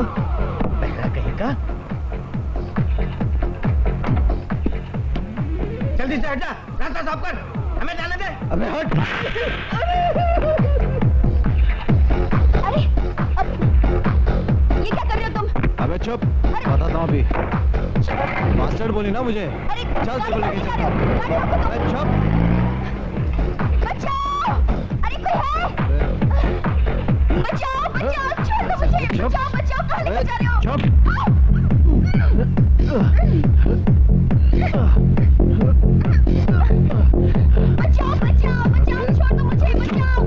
बहरा कहेगा। जल्दी से हट जा, रास्ता साफ कर, हमें जाने दे। अबे हट। अरे ये क्या कर रहे हो तुम? अबे चुप, बताता हूँ अभी। मास्टर बोली ना मुझे। अरे चल तेरे को लेके चल। अरे चुप। बचाओ! अरे कोई है? बचाओ बचाओ, छोड़ दो मुझे। बचाओ बचाओ, कहाँ लेके जा रहे हो? चुप। बचाओ बचाओ बचाओ, छोड़ दो मुझे, बचाओ।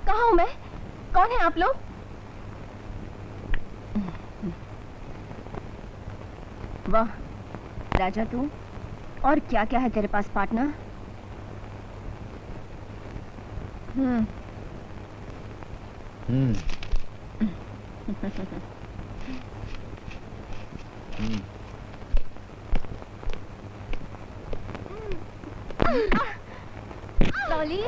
कहाँ हूँ मैं? कौन है आप लोग? वाह राजा तू, और क्या क्या है तेरे पास पार्टनर? लॉली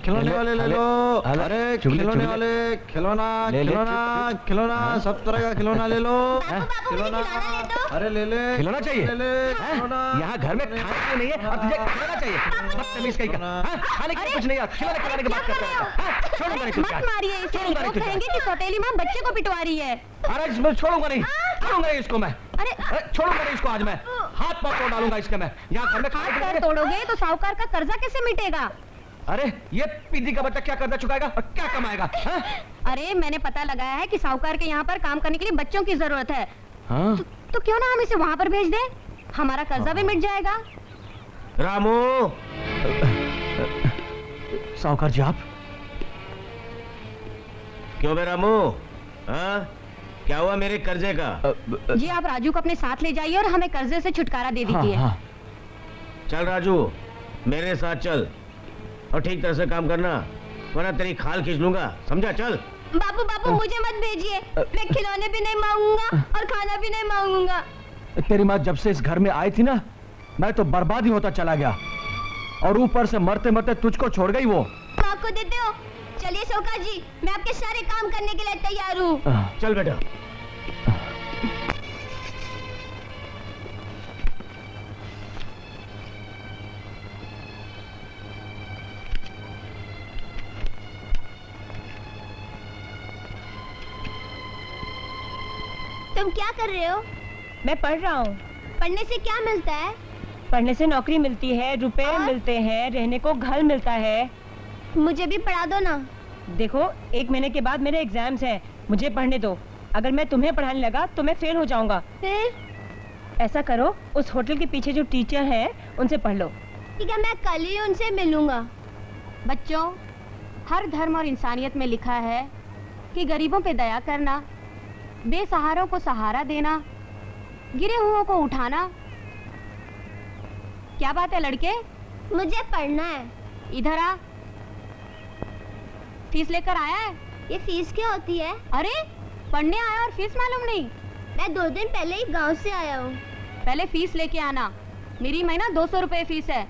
खिलौने वाले ले लो। अरे खिलौने वाले, खिलौना खिलौना खिलौना, सब तरह का खिलौना ले लो। खिलौना, अरे ले ले। खिलौना चाहिए? खिलौना। यहाँ घर में खाने को नहीं है और तुझे खिलौना चाहिए? बदतमीज कहीं का। खाने की कुछ नहीं आता, खिलौने खिलाने की बात करता है। छोड़ूंगा नहीं तुझे। मत मारिए इसे, लोग कहेंगे कि सौतेली माँ बच्चे को पिटवा रही है। अरे इसमें छोड़ूंगा नहीं, छोड़ूंगा नहीं इसको मैं। अरे छोड़ूंगा नहीं इसको, आज मैं हाथ पाथ तोड़ डालूंगा इसके मैं। यहाँ घर में हाथ पैर तोड़ोगे तो साहूकार का कर्जा कैसे मिटेगा? अरे ये पीदी का बच्चा क्या कर्जा चुकाएगा और क्या कमाएगा? अरे मैंने पता लगाया है कि साहूकार के यहाँ पर काम करने के लिए बच्चों की जरूरत है। हाँ? तो क्यों ना हम इसे वहाँ पर भेज दें, हमारा कर्जा भी मिट जाएगा। रामू, साहूकार जी आप क्यों बे रामू? हाँ? क्या हुआ मेरे कर्जे का? जी आप राजू को अपने साथ ले जाइए और हमें कर्जे से छुटकारा दे दीजिए। हाँ, हाँ। चल राजू, मेरे साथ चल और ठीक तरह से काम करना, वरना तेरी खाल खींच लूंगा, समझा? चल। बापू बापू मुझे मत भेजिए, मैं खिलौने भी नहीं मांगूंगा और खाना भी नहीं मांगूंगा। तेरी माँ जब से इस घर में आई थी ना, मैं तो बर्बाद ही होता चला गया और ऊपर से मरते मरते तुझको छोड़ गई वो। माँ को देते हो? चलिए साहूकार जी, मैं आपके सारे काम करने के लिए तैयार हूँ। चल बेटा। तुम क्या कर रहे हो? मैं पढ़ रहा हूँ। पढ़ने से क्या मिलता है? पढ़ने से नौकरी मिलती है, रुपए मिलते हैं, रहने को घर मिलता है। मुझे भी पढ़ा दो ना। देखो 1 महीने के बाद मेरे एग्जाम्स हैं, मुझे पढ़ने दो। अगर मैं तुम्हें पढ़ाने लगा तो मैं फेल हो जाऊंगा। फिर ऐसा करो, उस होटल के पीछे जो टीचर हैं उनसे पढ़ लो। ठीक है, मैं कल ही उनसे मिलूंगा। बच्चों, हर धर्म और इंसानियत में लिखा है कि गरीबों पे दया करना, बेसहारों को सहारा देना, गिरे हुओं को उठाना। क्या बात है लड़के? मुझे पढ़ना है। इधर आ। फीस लेकर आया है? ये फीस क्या होती है? अरे पढ़ने आया और फीस मालूम नहीं? मैं 2 दिन पहले ही गांव से आया हूँ। पहले फीस लेके आना। मेरी महीना 200 रुपए फीस है।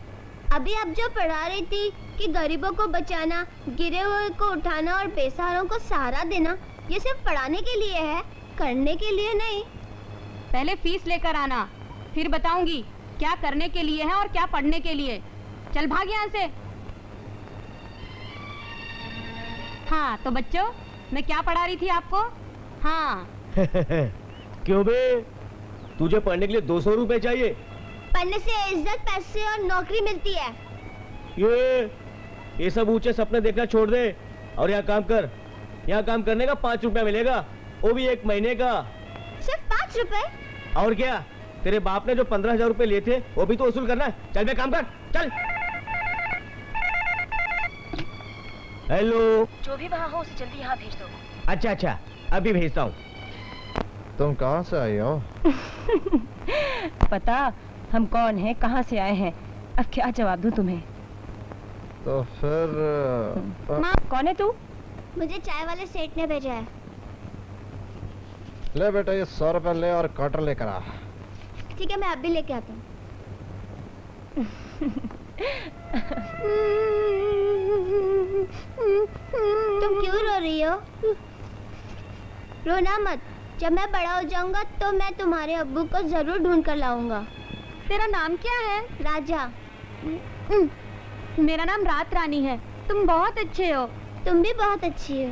अभी आप जो पढ़ा रही थी कि गरीबों को बचाना, गिरे हुए को उठाना और बेसहारों को सहारा देना, ये सिर्फ पढ़ाने के लिए है, करने के लिए नहीं। पहले फीस लेकर आना, फिर बताऊंगी क्या करने के लिए है और क्या पढ़ने के लिए। चल भाग यहाँ से। हाँ तो बच्चों, मैं क्या पढ़ा रही थी आपको? हाँ। क्यों बे, तुझे पढ़ने के लिए 200 रुपए चाहिए? पढ़ने से इज्जत, पैसे और नौकरी मिलती है। ये सब ऊंचे सपने देखना छोड़ दे और यहाँ काम कर। यहाँ काम करने का 5 रुपया मिलेगा, वो भी 1 महीने का। सिर्फ 5 रुपए? और क्या, तेरे बाप ने जो 15,000 रुपए लिए थे वो भी तो वसूल करना है। चल बे काम कर, चल। हेलो, जो भी वहाँ हो उसे जल्दी यहाँ भेज दो। अच्छा अच्छा, अभी भेजता हूँ। तुम कहाँ से आई हो? पता हम कौन हैं, कहाँ से आए हैं, अब क्या जवाब दूँ तुम्हें? तो फिर माँ, कौन है तू? मुझे चाय वाले सेठ ने भेजा है। ले बेटा ये 100 रुपए ले और क्वार्टर लेकर आ। ठीक है, मैं अब भी लेके आता हूँ। तुम क्यों रो रही हो? रोना मत, जब मैं बड़ा हो जाऊंगा तो मैं तुम्हारे अब्बू को जरूर ढूंढ कर लाऊंगा। तेरा नाम क्या है? राजा। मेरा नाम रात रानी है। तुम बहुत अच्छे हो। तुम भी बहुत अच्छी हो।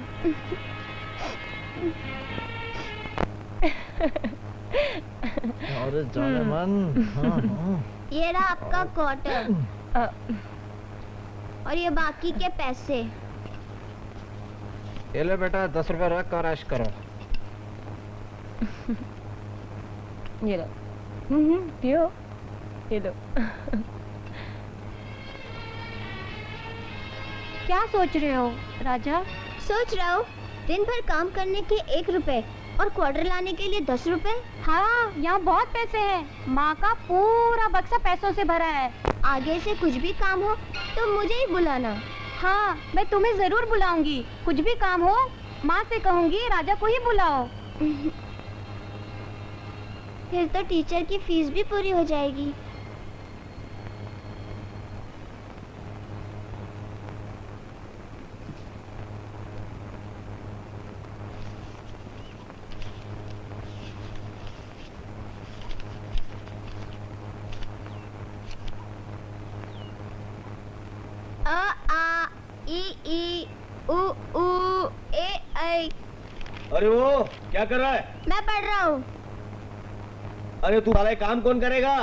अरे जाने मन। ये रहा आपका क्वार्टर और ये बाकी के पैसे। ये ले बेटा 10 रुपए रख और ऐश करो। ये लो। पियो, ये लो। क्या सोच रहे हो राजा? सोच रहा हूँ दिन भर काम करने के 1 रुपए और क्वार्टर लाने के लिए 10 रुपए। हाँ, यहाँ बहुत पैसे हैं। माँ का पूरा बक्सा पैसों से भरा है। आगे से कुछ भी काम हो तो मुझे ही बुलाना। हाँ, मैं तुम्हें जरूर बुलाऊंगी। कुछ भी काम हो माँ से कहूँगी राजा को ही बुलाओ। फिर तो टीचर की फीस भी पूरी हो जाएगी। अ आ ई ई उ ऊ ए ऐ। अरे वो क्या कर रहा है? मैं पढ़ रहा हूँ। अरे तू साला काम कौन करेगा?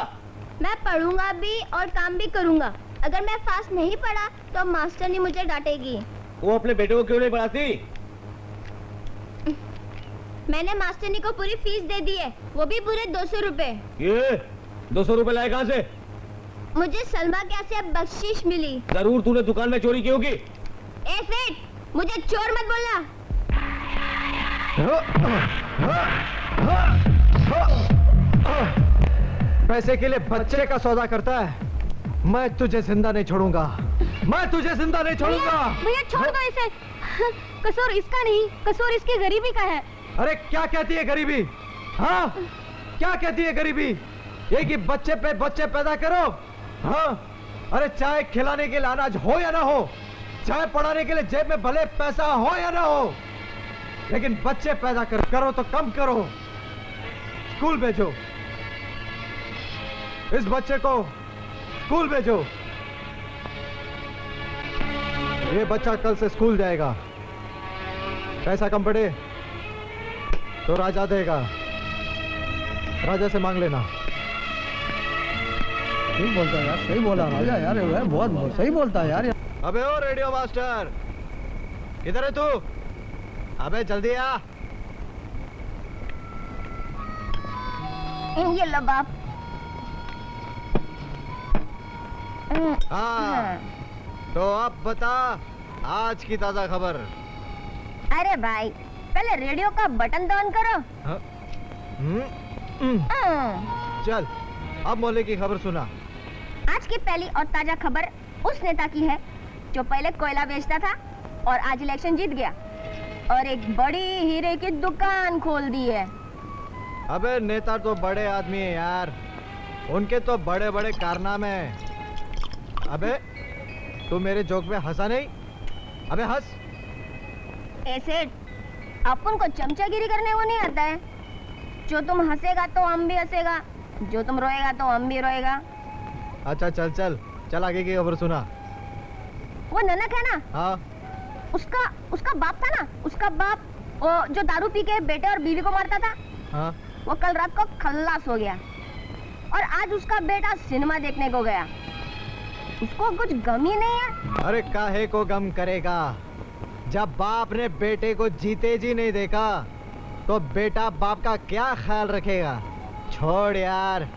मैं पढ़ूंगा भी और काम भी करूंगा। अगर मैं फास्ट नहीं पढ़ा तो मास्टरनी मुझे डांटेगी। वो अपने बेटे को क्यों नहीं पढ़ाती? मैंने मास्टरनी को पूरी फीस दे दी है, वो भी पूरे 200 रुपए। ये 200 रुपए लाए कहाँ से? मुझे सलमा क्या से बख्शिश मिली। जरूर तूने दुकान में चोरी की होगी। ए सेठ, मुझे चोर मत बोलना। पैसे के लिए बच्चे का सौदा करता है। मैं तुझे जिंदा नहीं छोड़ूंगा। मैं तुझे जिंदा नहीं छोड़ूंगा। भैया छोड़ दो इसे। कसूर इसका नहीं, कसूर इसकी गरीबी का है। अरे क्या कहती है गरीबी? हाँ, क्या कहती है गरीबी? ये कि बच्चे पे बच्चे पैदा करो। हाँ, अरे चाय खिलाने के लिए अनाज हो या ना हो, चाय पढ़ाने के लिए जेब में भले पैसा हो या ना हो, लेकिन बच्चे पैदा करो तो कम करो, स्कूल भेजो। इस बच्चे को स्कूल भेजो। ये बच्चा कल से स्कूल जाएगा। पैसा कम पड़े तो राजा देगा, राजा से मांग लेना। सही बोलता है यार, सही बोला राजा यार, बहुत सही बोलता है यार। अबे ओ रेडियो मास्टर, किधर है तू? अबे जल्दी आ। ये लो बाप। हाँ, तो अब बता आज की ताजा खबर। अरे भाई, पहले रेडियो का बटन ऑन करो। हाँ? चल अब मोहल्ले की खबर सुना। आज की पहली और ताजा खबर उस नेता की है जो पहले कोयला बेचता था और आज इलेक्शन जीत गया और एक बड़ी हीरे की दुकान खोल दी है। अबे नेता तो बड़े आदमी है यार, उनके तो बड़े बड़े कारनामे हैं। अबे तू मेरे जोक में हंसा नहीं? अबे हंस। ऐसे अपन को चमचागिरी करने को नहीं आता है। जो तुम हंसेगा तो हम भी हंसेगा, जो तुम रोएगा तो हम भी रोएगा। अच्छा चल चल चल, आगे की खबर सुना। वो ननक है ना, हाँ, उसका बाप था ना, उसका बाप वो जो दारू पी के बेटे और बीवी को मारता था, हाँ, वो कल रात को खल्लास हो गया और आज उसका बेटा सिनेमा देखने को गया। उसको कुछ गम ही नहीं है। अरे काहे को गम करेगा? जब बाप ने बेटे को जीते जी नहीं देखा तो बेटा बाप का क्या ख्याल रखेगा? छोड़ यार।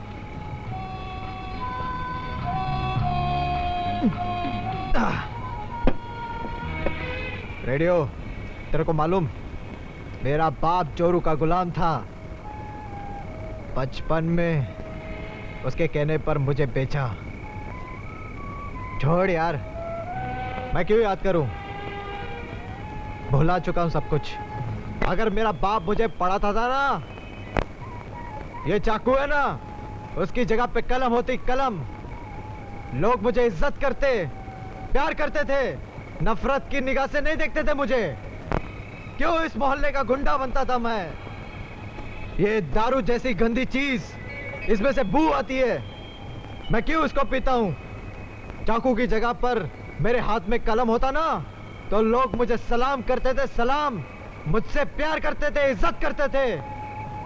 रेडियो, तेरे को मालूम मेरा बाप चोरू का गुलाम था। बचपन में उसके कहने पर मुझे बेचा। छोड़ यार, मैं क्यों याद करूं? भुला चुका हूं सब कुछ। अगर मेरा बाप मुझे पढ़ाता था ना, ये चाकू है ना, उसकी जगह पे कलम होती, कलम। लोग मुझे इज्जत करते, प्यार करते थे, नफरत की निगाह से नहीं देखते थे मुझे। क्यों इस मोहल्ले का गुंडा बनता था मैं? ये दारू जैसी गंदी चीज, इसमें से बू आती है, मैं क्यों इसको पीता हूं? चाकू की जगह पर मेरे हाथ में कलम होता ना, तो लोग मुझे सलाम करते थे, सलाम। मुझसे प्यार करते थे, इज्जत करते थे।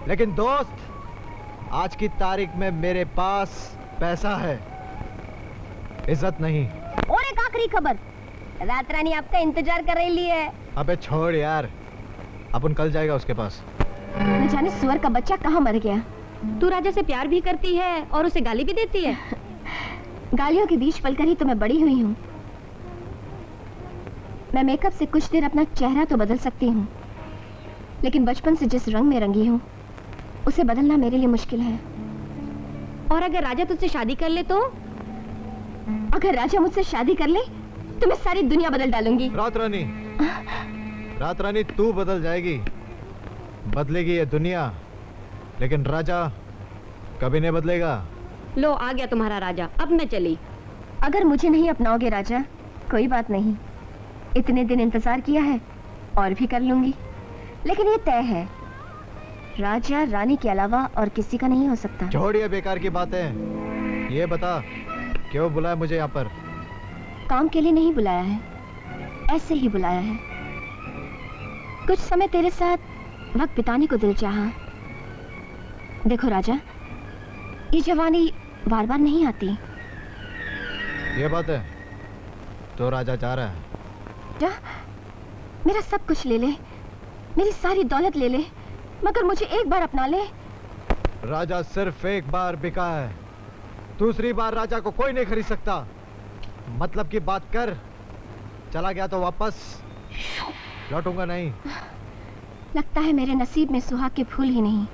लेकिन दोस्त, आज की तारीख में मेरे पास पैसा है, इज्जत नहीं। और एक आखिरी खबर, रात रानी आपका इंतजार कर रही है। अबे छोड़ यार, अपन कल जाएगा उसके पास। न जाने सुअर का बच्चा कहाँ मर गया। तू राजा से प्यार भी करती है और उसे गाली भी देती है। गालियों के बीच पलकर ही तो मैं बड़ी हुई हूँ। मैं मेकअप से कुछ देर अपना चेहरा तो बदल सकती हूँ, लेकिन बचपन से जिस रंग में रंगी हूँ उसे बदलना मेरे लिए मुश्किल है। और अगर राजा तुझसे शादी कर ले तो? अगर राजा मुझसे शादी कर ले तो मैं सारी दुनिया बदल डालूंगी। रात रानी, रात रानी तू बदल जाएगी, बदलेगी ये दुनिया, लेकिन राजा कभी नहीं बदलेगा। लो आ गया तुम्हारा राजा, अब मैं चली। अगर मुझे नहीं अपनाओगे राजा, कोई बात नहीं, इतने दिन इंतजार किया है और भी कर लूंगी। लेकिन ये तय है, राजा रानी के अलावा और किसी का नहीं हो सकता। छोड़िए बेकार की बातें, ये बता क्यों बुलाया मुझे यहाँ पर? काम के लिए नहीं बुलाया है, ऐसे ही बुलाया है। कुछ समय तेरे साथ वक्त बिताने को दिल चाहा। देखो राजा, ये जवानी बार बार नहीं आती। ये बात है तो राजा चाह रहा है। जा, मेरा सब कुछ ले ले, मेरी सारी दौलत ले ले, मगर मुझे एक बार अपना ले। राजा सिर्फ एक बार बिका है, दूसरी बार राजा को कोई नहीं खरीद सकता। मतलब की बात कर, चला गया तो वापस लौटूंगा नहीं। लगता है मेरे नसीब में सुहाग के फूल ही नहीं,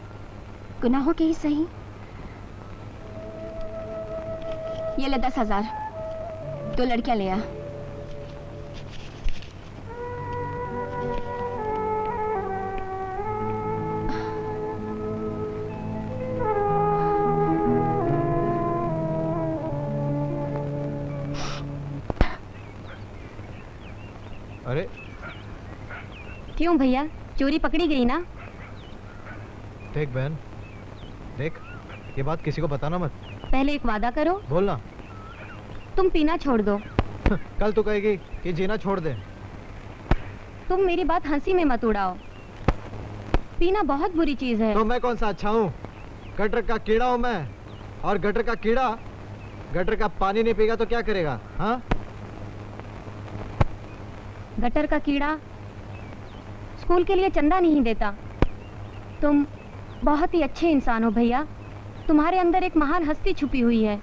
गुनाहों के ही सही। ये ले 10,000, 2 लड़कियां ले आ। अरे क्यों भैया, चोरी पकड़ी गई ना? देख बहन, देख, ये बात किसी को बताना मत। पहले एक वादा करो। बोलना। तुम पीना छोड़ दो। कल तू कहेगी कि जीना छोड़ दे। तुम मेरी बात हंसी में मत उड़ाओ, पीना बहुत बुरी चीज है। तो मैं कौन सा अच्छा हूँ? गटर का कीड़ा हूँ मैं, और गटर का कीड़ा गटर का पानी नहीं पीगा तो क्या करेगा? हाँ, गटर का कीड़ा स्कूल के लिए चंदा नहीं देता। तुम बहुत ही अच्छे इंसान हो भैया, तुम्हारे अंदर एक महान हस्ती छुपी हुई है।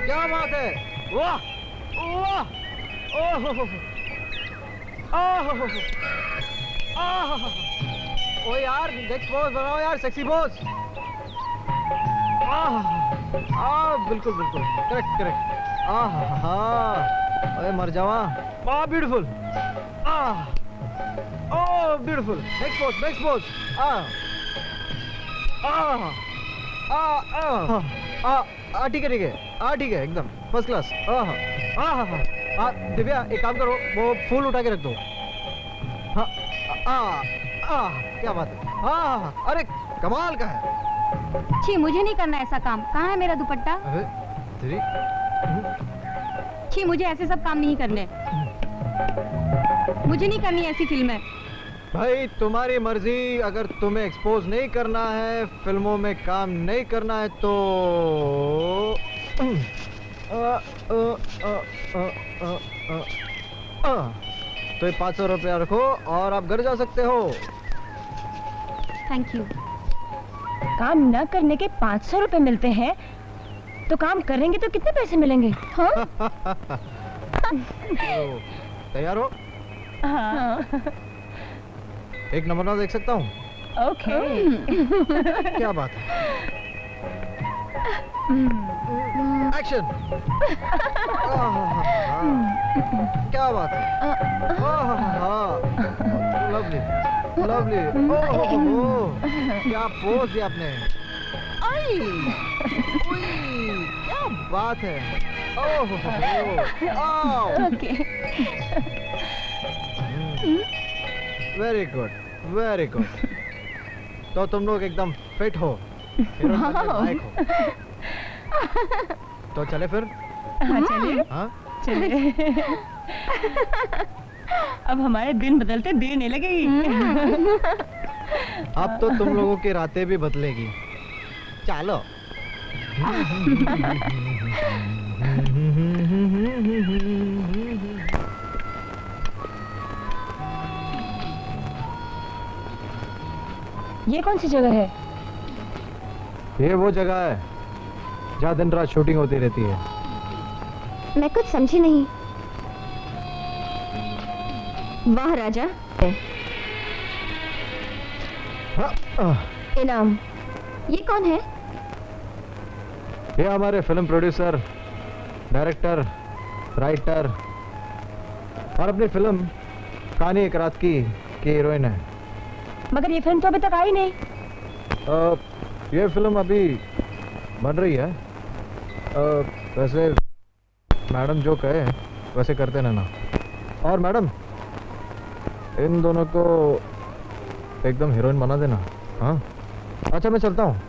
क्या बात है? वाह वाह, ओह ओह, ओ यार, नेक्स्ट पोज बनाओ यार, सेक्सी पोज। बिल्कुल बिल्कुल, करेक्ट करेक्ट। अरे मर जावा। Beautiful, oh beautiful. Next pose, next pose. ठीक है ठीक है, ठीक है, एकदम फर्स्ट क्लास। दिव्या एक काम करो, वो फूल उठा के रख दो। क्या बात है? अरे कमाल का है। छी, मुझे नहीं करना ऐसा काम। कहाँ है मेरा दुपट्टा? अरे तेरी, छी, मुझे ऐसे सब काम नहीं करने। मुझे नहीं करनी ऐसी फिल्में। भाई तुम्हारी मर्जी, अगर तुम्हें एक्सपोज नहीं करना है, फिल्मों में काम नहीं करना है तो तो ये 500 रुपया रखो और आप घर जा सकते हो। Thank you. काम न करने के 500 रुपए मिलते हैं, तो काम करेंगे तो कितने पैसे मिलेंगे? हाँ? तो तैयार हो? हाँ। एक नमूना देख सकता हूँ? ओके। क्या बात है। एक्शन। क्या बात है। Lovely lovely. क्या पोज दिया आपने। क्या बात है। Okay. Very good very good. तो तुम लोग एकदम फिट हो, हीरोइन बनने लायक हो। तो चले फिर? हाँ चलिए। हाँ चलिए। अब हमारे दिन बदलते देर नहीं लगेगी। अब तो तुम लोगों की रातें भी बदलेगी। चलो। ये कौन सी जगह है? ये वो जगह है जहाँ दिन रात शूटिंग होती रहती है। मैं कुछ समझी नहीं। वाह राजा। इनाम। ये कौन है? ये हमारे फिल्म प्रोड्यूसर, डायरेक्टर, राइटर और अपनी फिल्म कहानी एक रात की हीरोइन है। मगर ये फिल्म तो अभी तक आई नहीं। ये फिल्म अभी बन रही है। वैसे मैडम जो कहे वैसे करते रहना। और मैडम इन दोनों को एकदम हीरोइन बना देना। हाँ अच्छा मैं चलता हूँ।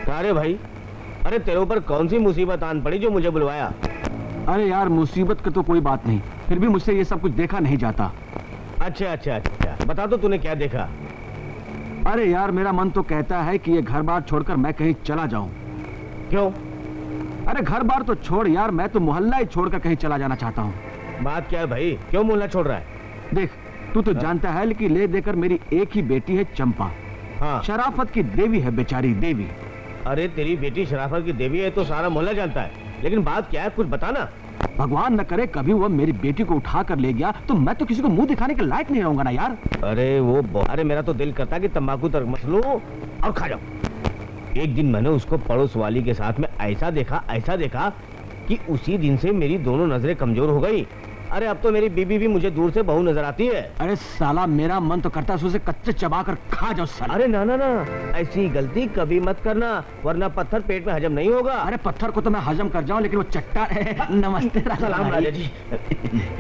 अरे भाई, अरे तेरे ऊपर कौन सी मुसीबत आन पड़ी जो मुझे बुलवाया? अरे यार मुसीबत की तो कोई बात नहीं, फिर भी मुझसे ये सब कुछ देखा नहीं जाता। अच्छा अच्छा अच्छा, बता तो तूने क्या देखा? अरे यार मेरा मन तो कहता है कि ये घर बार छोड़कर मैं कहीं चला जाऊं। क्यों? अरे घर बार तो छोड़ यार, मैं तो मोहल्ला ही छोड़कर कहीं चला जाना चाहता हूँ। बात क्या है भाई, क्यों मोहल्ला छोड़ रहा है? देख तू तो जानता है कि ले देकर मेरी एक ही बेटी है चंपा। हाँ। शराफत की देवी है बेचारी देवी। अरे तेरी बेटी शराफत की देवी है तो सारा मोहल्ला जानता है, लेकिन बात क्या है कुछ बताना। भगवान न करे कभी वो मेरी बेटी को उठा कर ले गया तो मैं तो किसी को मुंह दिखाने के लायक नहीं रहूंगा ना यार। अरे मेरा तो दिल करता कि तंबाकू तक मस लूं और खा जाऊं। एक दिन मैंने उसको पड़ोस वाली के साथ में ऐसा देखा कि उसी दिन से मेरी दोनों नजरें कमजोर हो गई। अरे अब तो मेरी बीबी भी मुझे दूर से बहू नजर आती है। अरे साला मेरा मन तो करता है उसे कच्चे चबा कर खा जाओ साला। अरे ना ना ना, ऐसी गलती कभी मत करना वरना पत्थर पेट में हजम नहीं होगा। अरे पत्थर को तो मैं हजम कर जाऊं लेकिन वो चट्टा नमस्ते सलाम राजा जी।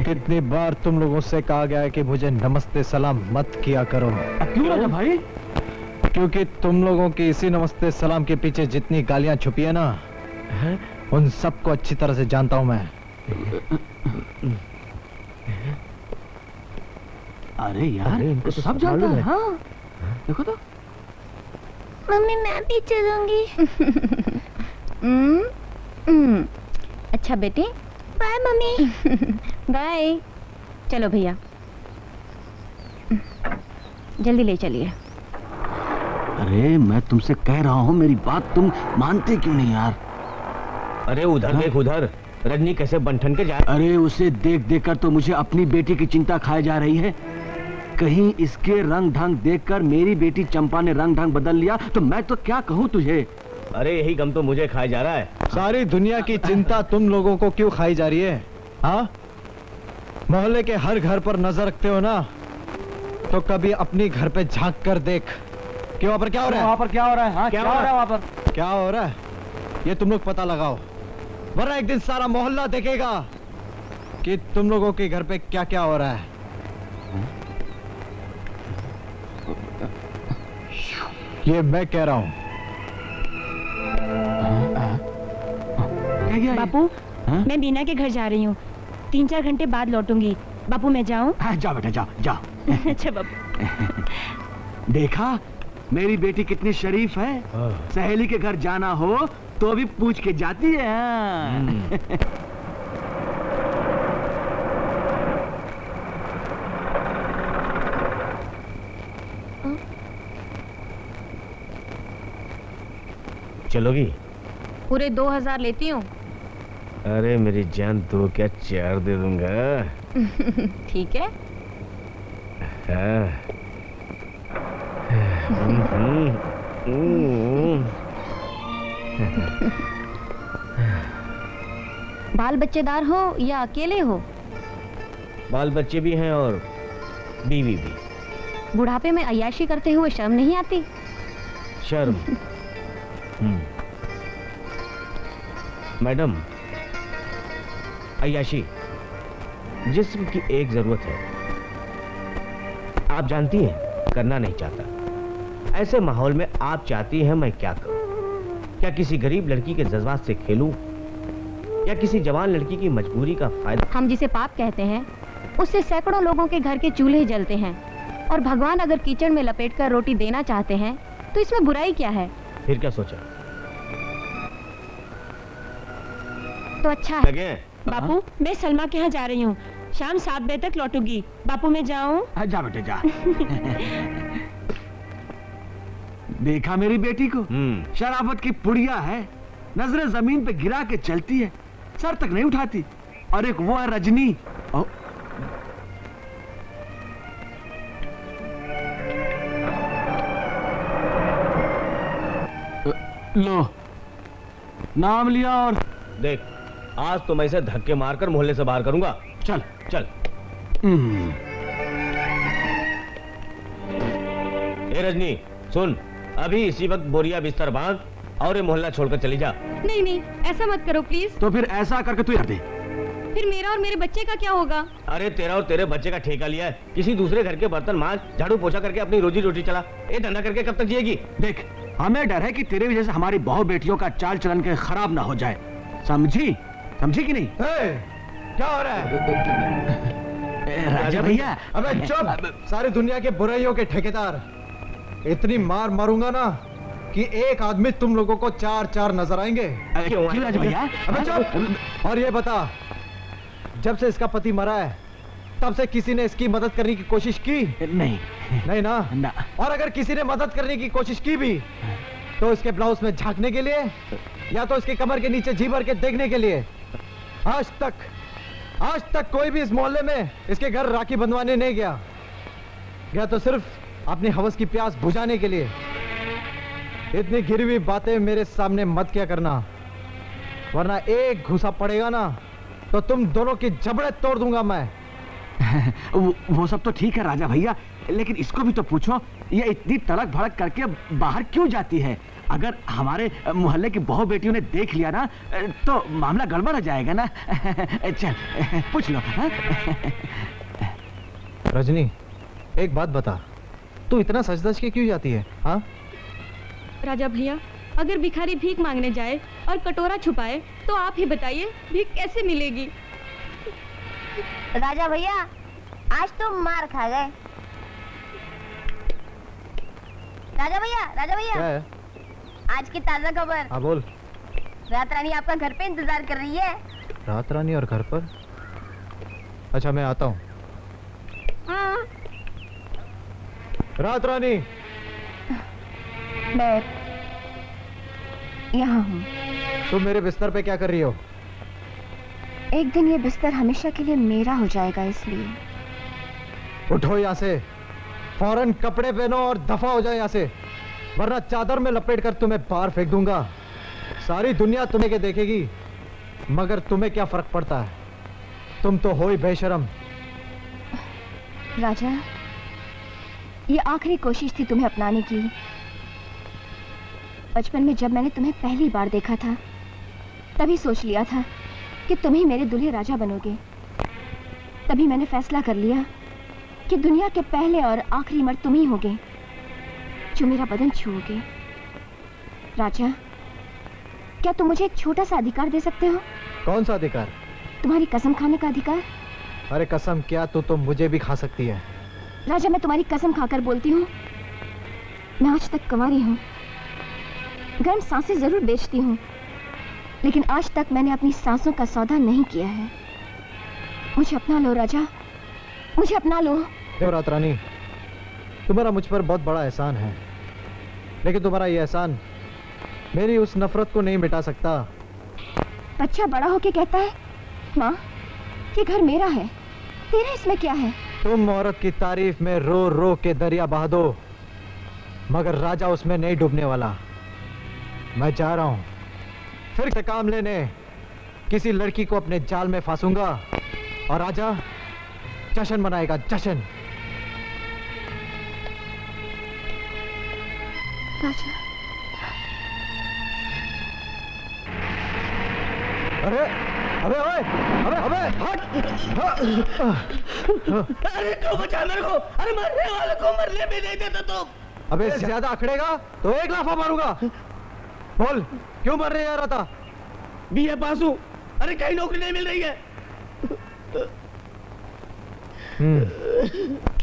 कितनी बार तुम लोगों से कहा गया है कि मुझे नमस्ते सलाम मत किया करो। क्यों राजा भाई? क्योंकि तुम लोगों की इसी नमस्ते सलाम के पीछे जितनी गालियां छुपी है ना, उन सबको अच्छी तरह से जानता हूं मैं। अरे यार इनको तो सब जानता है। हाँ देखो तो। मम्मी मैं भी चलूंगी। अच्छा बेटे, बाय मम्मी। बाय। चलो भैया जल्दी ले चलिए। अरे मैं तुमसे कह रहा हूँ मेरी बात तुम मानते क्यों नहीं यार? अरे उधर देख, उधर रजनी कैसे बंठन के जा। अरे उसे देख देख कर तो मुझे अपनी बेटी की चिंता खाए जा रही है। कहीं इसके रंग ढंग देखकर मेरी बेटी चंपा ने रंग ढंग बदल लिया तो मैं तो क्या कहूँ तुझे। अरे यही गम तो मुझे खाया जा रहा है। सारी दुनिया की चिंता तुम लोगों को क्यों खाई जा रही है? हाँ, मोहल्ले के हर घर पर नजर रखते हो ना, तो कभी अपनी घर पे झांक कर देख। कि वहाँ पर क्या हो रहा है? वहाँ पर क्या हो रहा है? हाँ, क्या क्या हो हो रहा है वहाँ पर? क्या हो रहा है ये तुम लोग पता लगाओ, वरना एक दिन सारा मोहल्ला देखेगा कि तुम लोगों के घर पे क्या क्या हो रहा है। ये मैं कह रहा हूं। बापू, मैं मीना के घर जा रही हूँ, 3-4 घंटे बाद लौटूंगी। बापू मैं जाऊँ? जाओ बेटा, जाओ जाओ। अच्छा बापू। देखा मेरी बेटी कितनी शरीफ है, सहेली के घर जाना हो तो भी पूछ के जाती है। चलोगी? पूरे 2000 लेती हूँ। अरे मेरी जान, 2 क्या 4 दे दूंगा। ठीक है। हाँ। बाल बच्चेदार हो या अकेले हो? बाल बच्चे भी हैं और बीवी भी। बुढ़ापे में अय्याशी करते हुए शर्म नहीं आती? शर्म? मैडम, अय्याशी जिस्म की एक जरूरत है, आप जानती हैं, करना नहीं चाहता। ऐसे माहौल में आप चाहती हैं मैं क्या करूं? क्या किसी गरीब लड़की के जज्बात से खेलूं या किसी जवान लड़की की मजबूरी का फायदा? हम जिसे पाप कहते हैं उससे सैकड़ों लोगों के घर के चूल्हे जलते हैं, और भगवान अगर कीचड़ में लपेटकर रोटी देना चाहते हैं तो इसमें बुराई क्या है? फिर क्या सोचा? तो अच्छा है। लगे? बापू, मैं सलमा के यहाँ जा रही हूँ, शाम 7 बजे तक लौटूंगी। बापू मैं जाऊँ? जा बेटे जा। देखा मेरी बेटी को, शराबत की पुड़िया है, नजरें जमीन पे गिरा के चलती है, सर तक नहीं उठाती। और एक वो है रजनी। लो, नाम लिया और देख, आज तो मैं इसे धक्के मारकर मोहल्ले से बाहर करूंगा। चल चल। ए रजनी, सुन, अभी इसी वक्त बोरिया बिस्तर बांध और ये मोहल्ला छोड़कर चली जा। नहीं नहीं, ऐसा मत करो प्लीज। तो फिर ऐसा करके तू यार दे। फिर मेरा और मेरे बच्चे का क्या होगा? अरे तेरा और तेरे बच्चे का ठेका लिया है, किसी दूसरे घर के बर्तन मांज, झाड़ू पोछा करके अपनी रोजी रोटी चला। ये धंधा करके कब तक जिएगी? देख, हमें डर है कि तेरे वजह से हमारी बहु बेटियों का चाल चलन के खराब ना हो जाए, समझी? समझी कि नहीं? क्या हो रहा है? राजा भैया। अबे चुप! सारी दुनिया के बुराइयों के ठेकेदार, इतनी मार मारूंगा ना कि एक आदमी तुम लोगों को 4-4 नजर आएंगे। क्यों राजा भैया? अबे चुप! और ये बता, जब से इसका पति मरा है तब से किसी ने इसकी मदद करने की कोशिश की? नहीं। नहीं ना? ना। और अगर किसी ने मदद करने की कोशिश की भी तो इसके ब्लाउज में झांकने के लिए या तो इसके कमर के नीचे जी भर के देखने के लिए। आज तक कोई भी इस मोहल्ले में इसके घर राखी बंधवाने नहीं गया। गया तो सिर्फ अपनी हवस की प्यास बुझाने के लिए। इतनी गिरी हुई बातें मेरे सामने मत क्या करना, वरना एक घुसा पड़ेगा ना तो तुम दोनों की जबड़े तोड़ दूंगा मैं। वो सब तो ठीक है राजा भैया, लेकिन इसको भी तो पूछो, ये इतनी तड़क भड़क करके बाहर क्यों जाती है? अगर हमारे मोहल्ले की बहु बेटियों ने देख लिया ना तो मामला गड़बड़ हो जाएगा ना। चल पूछ लो। रजनी, एक बात बता, तू इतना सच धज के क्यों जाती है? हाँ राजा भैया, अगर भिखारी भीख मांगने जाए और कटोरा छुपाए तो आप ही बताइए भीख कैसे मिलेगी? राजा भैया, आज तो मार खा गए। राजा भैया, राजा भैया, क्या है? आज की ताजा खबर। हाँ बोल। रात रानी आपका घर पे इंतजार कर रही है। रात रानी और घर पर? अच्छा मैं आता हूँ। हाँ। रात रानी। मैं यहाँ हूँ। तुम मेरे बिस्तर पे क्या कर रही हो? एक दिन ये बिस्तर हमेशा के लिए मेरा हो जाएगा, इसलिए। उठो यहाँ से, फौरन कपड़े पहनो और दफा हो जाए यहाँ से, वरना चादर में लपेट कर तुम्हें बाहर फेंक दूंगा। सारी दुनिया तुम्हें के देखेगी, मगर तुम्हें क्या फर्क पड़ता है? तुम तो हो ही बेशरम। राजा, ये आखिरी कोशिश थी तुम्हें अपनाने की, बचपन में जब मैंने तुम्हें पहली बार देखा था तभी सोच लिया था कि तुम ही मेरे दूल्हे राजा बनोगे। तभी मैंने फैसला कर लिया कि दुनिया के पहले और आखिरी मर्द तुम ही होगे जो मेरा बदन छूओगे। राजा, क्या तुम मुझे एक छोटा सा अधिकार दे सकते हो? कौन सा अधिकार? तुम्हारी कसम खाने का अधिकार। अरे कसम क्या, तू तो मुझे भी खा सकती है। राजा, मैं तुम्हारी कसम खाकर बोलती हूँ, मैं आज तक कुंवारी हूँ। गर्म सांसें जरूर बेचती हूँ, लेकिन आज तक मैंने अपनी सांसों का सौदा नहीं किया है। मुझे अपना लो राजा, मुझे अपना लो। देवरात रानी, तुम्हारा मुझ पर बहुत बड़ा एहसान है, लेकिन तुम्हारा ये एहसान मेरी उस नफरत को नहीं मिटा सकता। बच्चा बड़ा होके कहता है, माँ ये घर मेरा है, तेरा इसमें क्या है? तुम औरत की तारीफ में रो रो के दरिया बहा दो, मगर राजा उसमें नहीं डूबने वाला। मैं जा रहा हूं, फिर से काम लेने किसी लड़की को अपने जाल में फांसूंगा और राजा जश्न मनाएगा, जश्न। राजा, अरे अबे ओए, अबे हट! अरे क्यों बचा मेरे को? अरे मरने वाले को मरने भी नहीं देता तुम। अबे ज्यादा अखड़ेगा तो एक लाफा मारूंगा। बोल, क्यों मरने जा रहा था? बीए पास हूं, अरे कहीं नौकरी नहीं मिल रही है।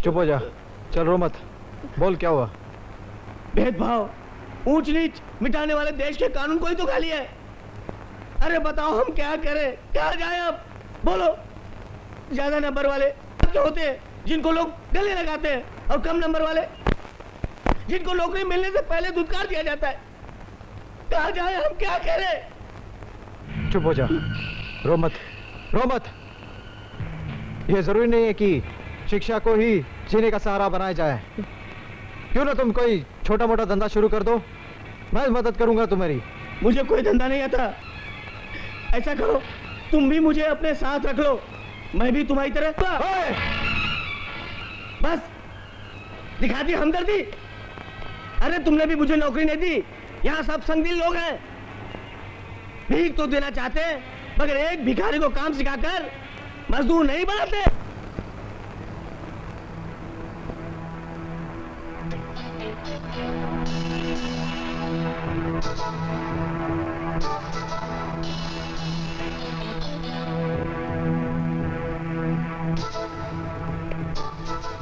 चुप हो जा, चल रो मत। बोल क्या हुआ? भेदभाव, ऊंच नीच मिटाने वाले देश के कानून को ही तो गाली है। अरे बताओ हम क्या करें, क्या जाए अब? बोलो। ज्यादा नंबर वाले होते हैं जिनको लोग गले लगाते हैं, और कम नंबर वाले जिनको नौकरी मिलने से पहले धुतकार दिया जाता है। कहा जाए, हम क्या करें? चुप हो जा, रो मत, रो मत। यह जरूरी नहीं है कि शिक्षा को ही जीने का सहारा बनाया जाए। क्यों ना तुम कोई छोटा मोटा धंधा शुरू कर दो, मैं मदद करूंगा तुम्हारी। मुझे कोई धंधा नहीं आता। ऐसा करो, तुम भी मुझे अपने साथ रख लो, मैं भी तुम्हारी तरह। बस दिखा दी हमदर्दी। अरे तुमने भी मुझे नौकरी नहीं दी, यहाँ सब संगदिल लोग हैं। भीख तो देना चाहते हैं, मगर एक भिखारी को काम सिखाकर मजदूर नहीं बनाते।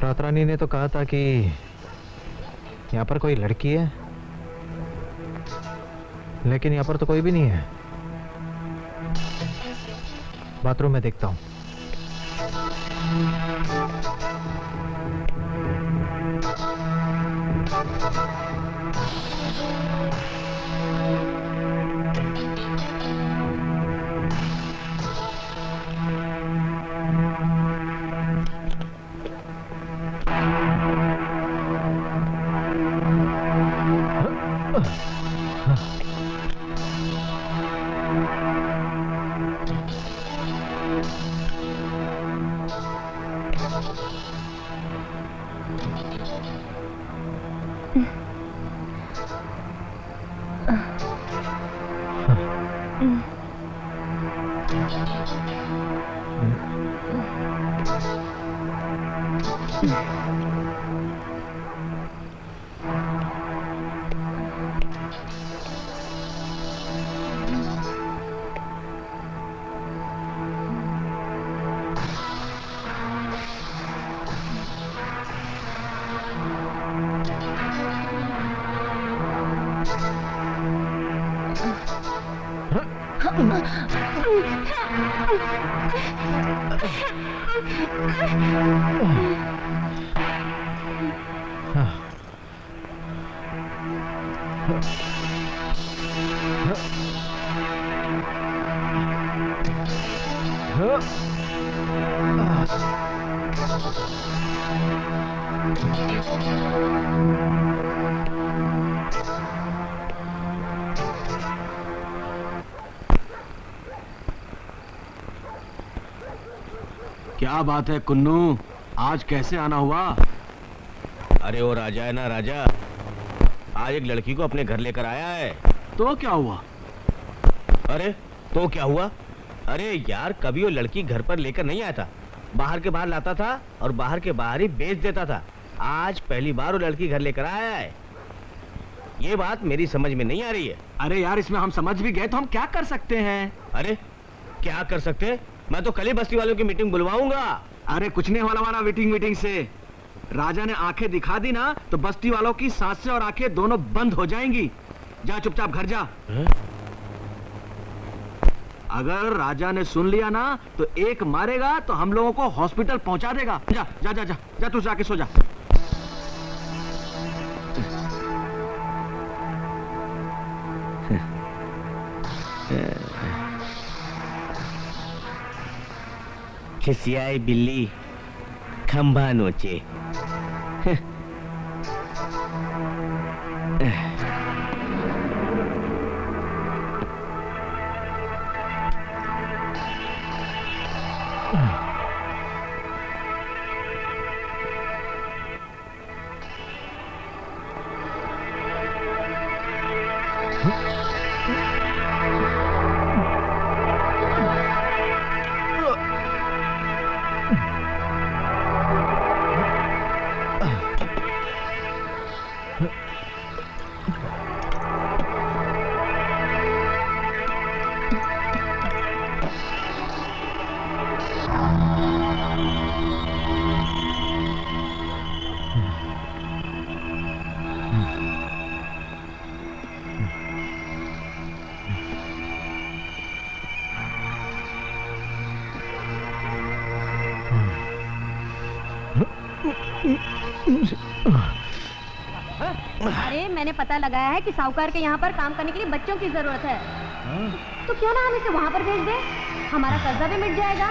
रात रानी ने तो कहा था कि यहाँ पर कोई लड़की है, लेकिन यहाँ पर तो कोई भी नहीं है। बाथरूम में देखता हूँ। क्या बात है कुन्नू, आज कैसे आना हुआ? अरे वो राजा है ना, राजा आज एक लड़की को अपने घर लेकर आया है। तो क्या हुआ? अरे तो क्या हुआ? अरे यार, कभी वो लड़की घर पर लेकर नहीं आया था, बाहर के बाहर लाता था और बाहर के बाहर ही बेच देता था। आज पहली बार वो लड़की घर लेकर आया है। ये बात मेरी समझ में नहीं आ रही है। अरे यार, इसमें हम समझ भी गए तो हम क्या कर सकते हैं? अरे क्या कर सकते हैं? मैं तो कल ही बस्ती वालों की मीटिंग बुलवाऊंगा। अरे कुछ नहीं होने वाला मीटिंग से। राजा ने आंखें दिखा दी ना तो बस्ती वालों की सांसें और आंखें दोनों बंद हो जाएंगी। जा चुपचाप घर जा। अगर राजा ने सुन लिया ना तो एक मारेगा तो हम लोगों को हॉस्पिटल पहुंचा देगा। जा जा जा जा, जा तू जाके सो जा। खिसियाई बिल्ली खंभा नोचे। अरे मैंने पता लगाया है कि साहूकार के यहाँ पर काम करने के लिए बच्चों की जरूरत है। तो क्यों ना हम इसे वहाँ पर भेज दें? हमारा कर्जा भी मिट जाएगा।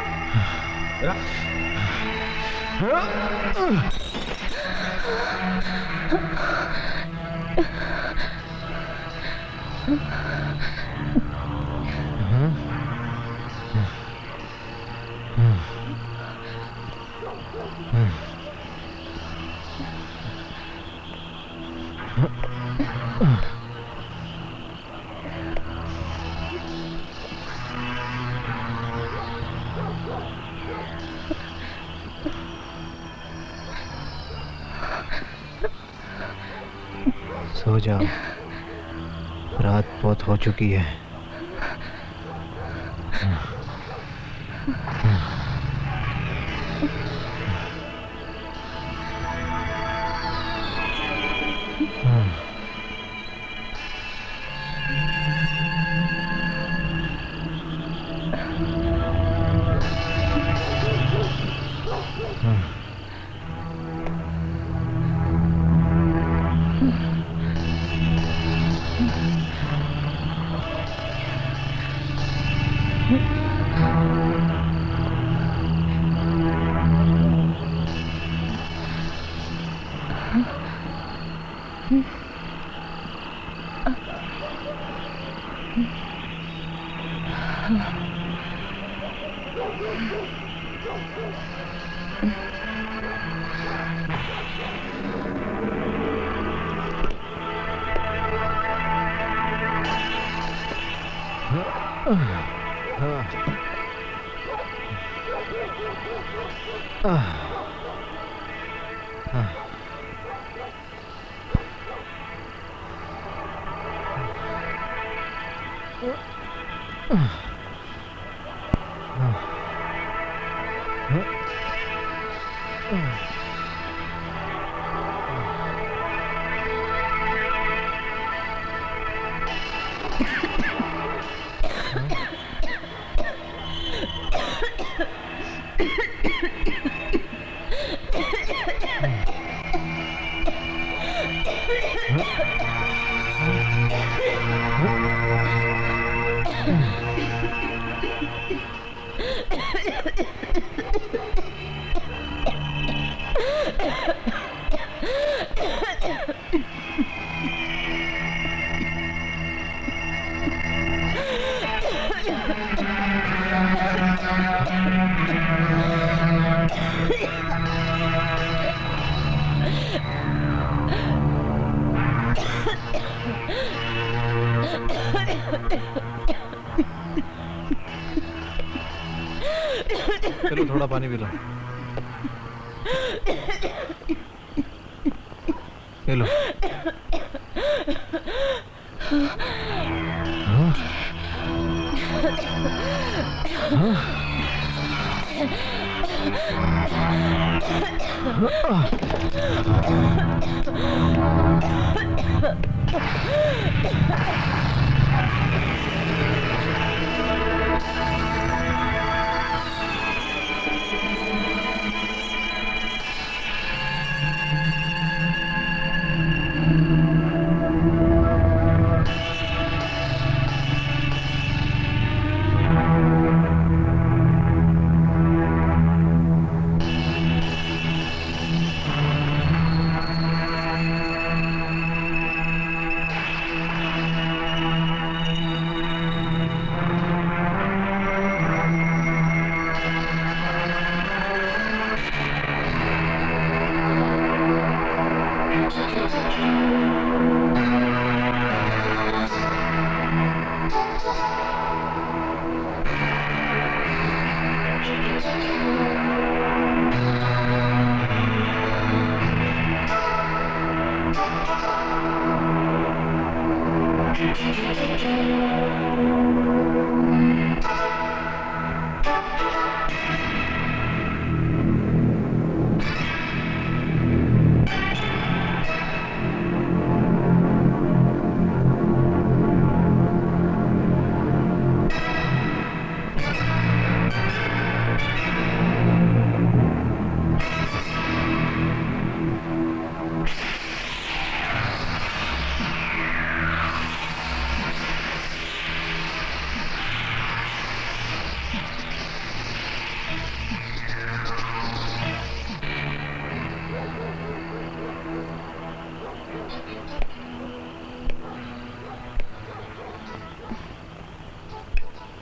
सो जाओ, रात बहुत हो चुकी है। चलो थोड़ा पानी पी लो। ये लो। हाँ?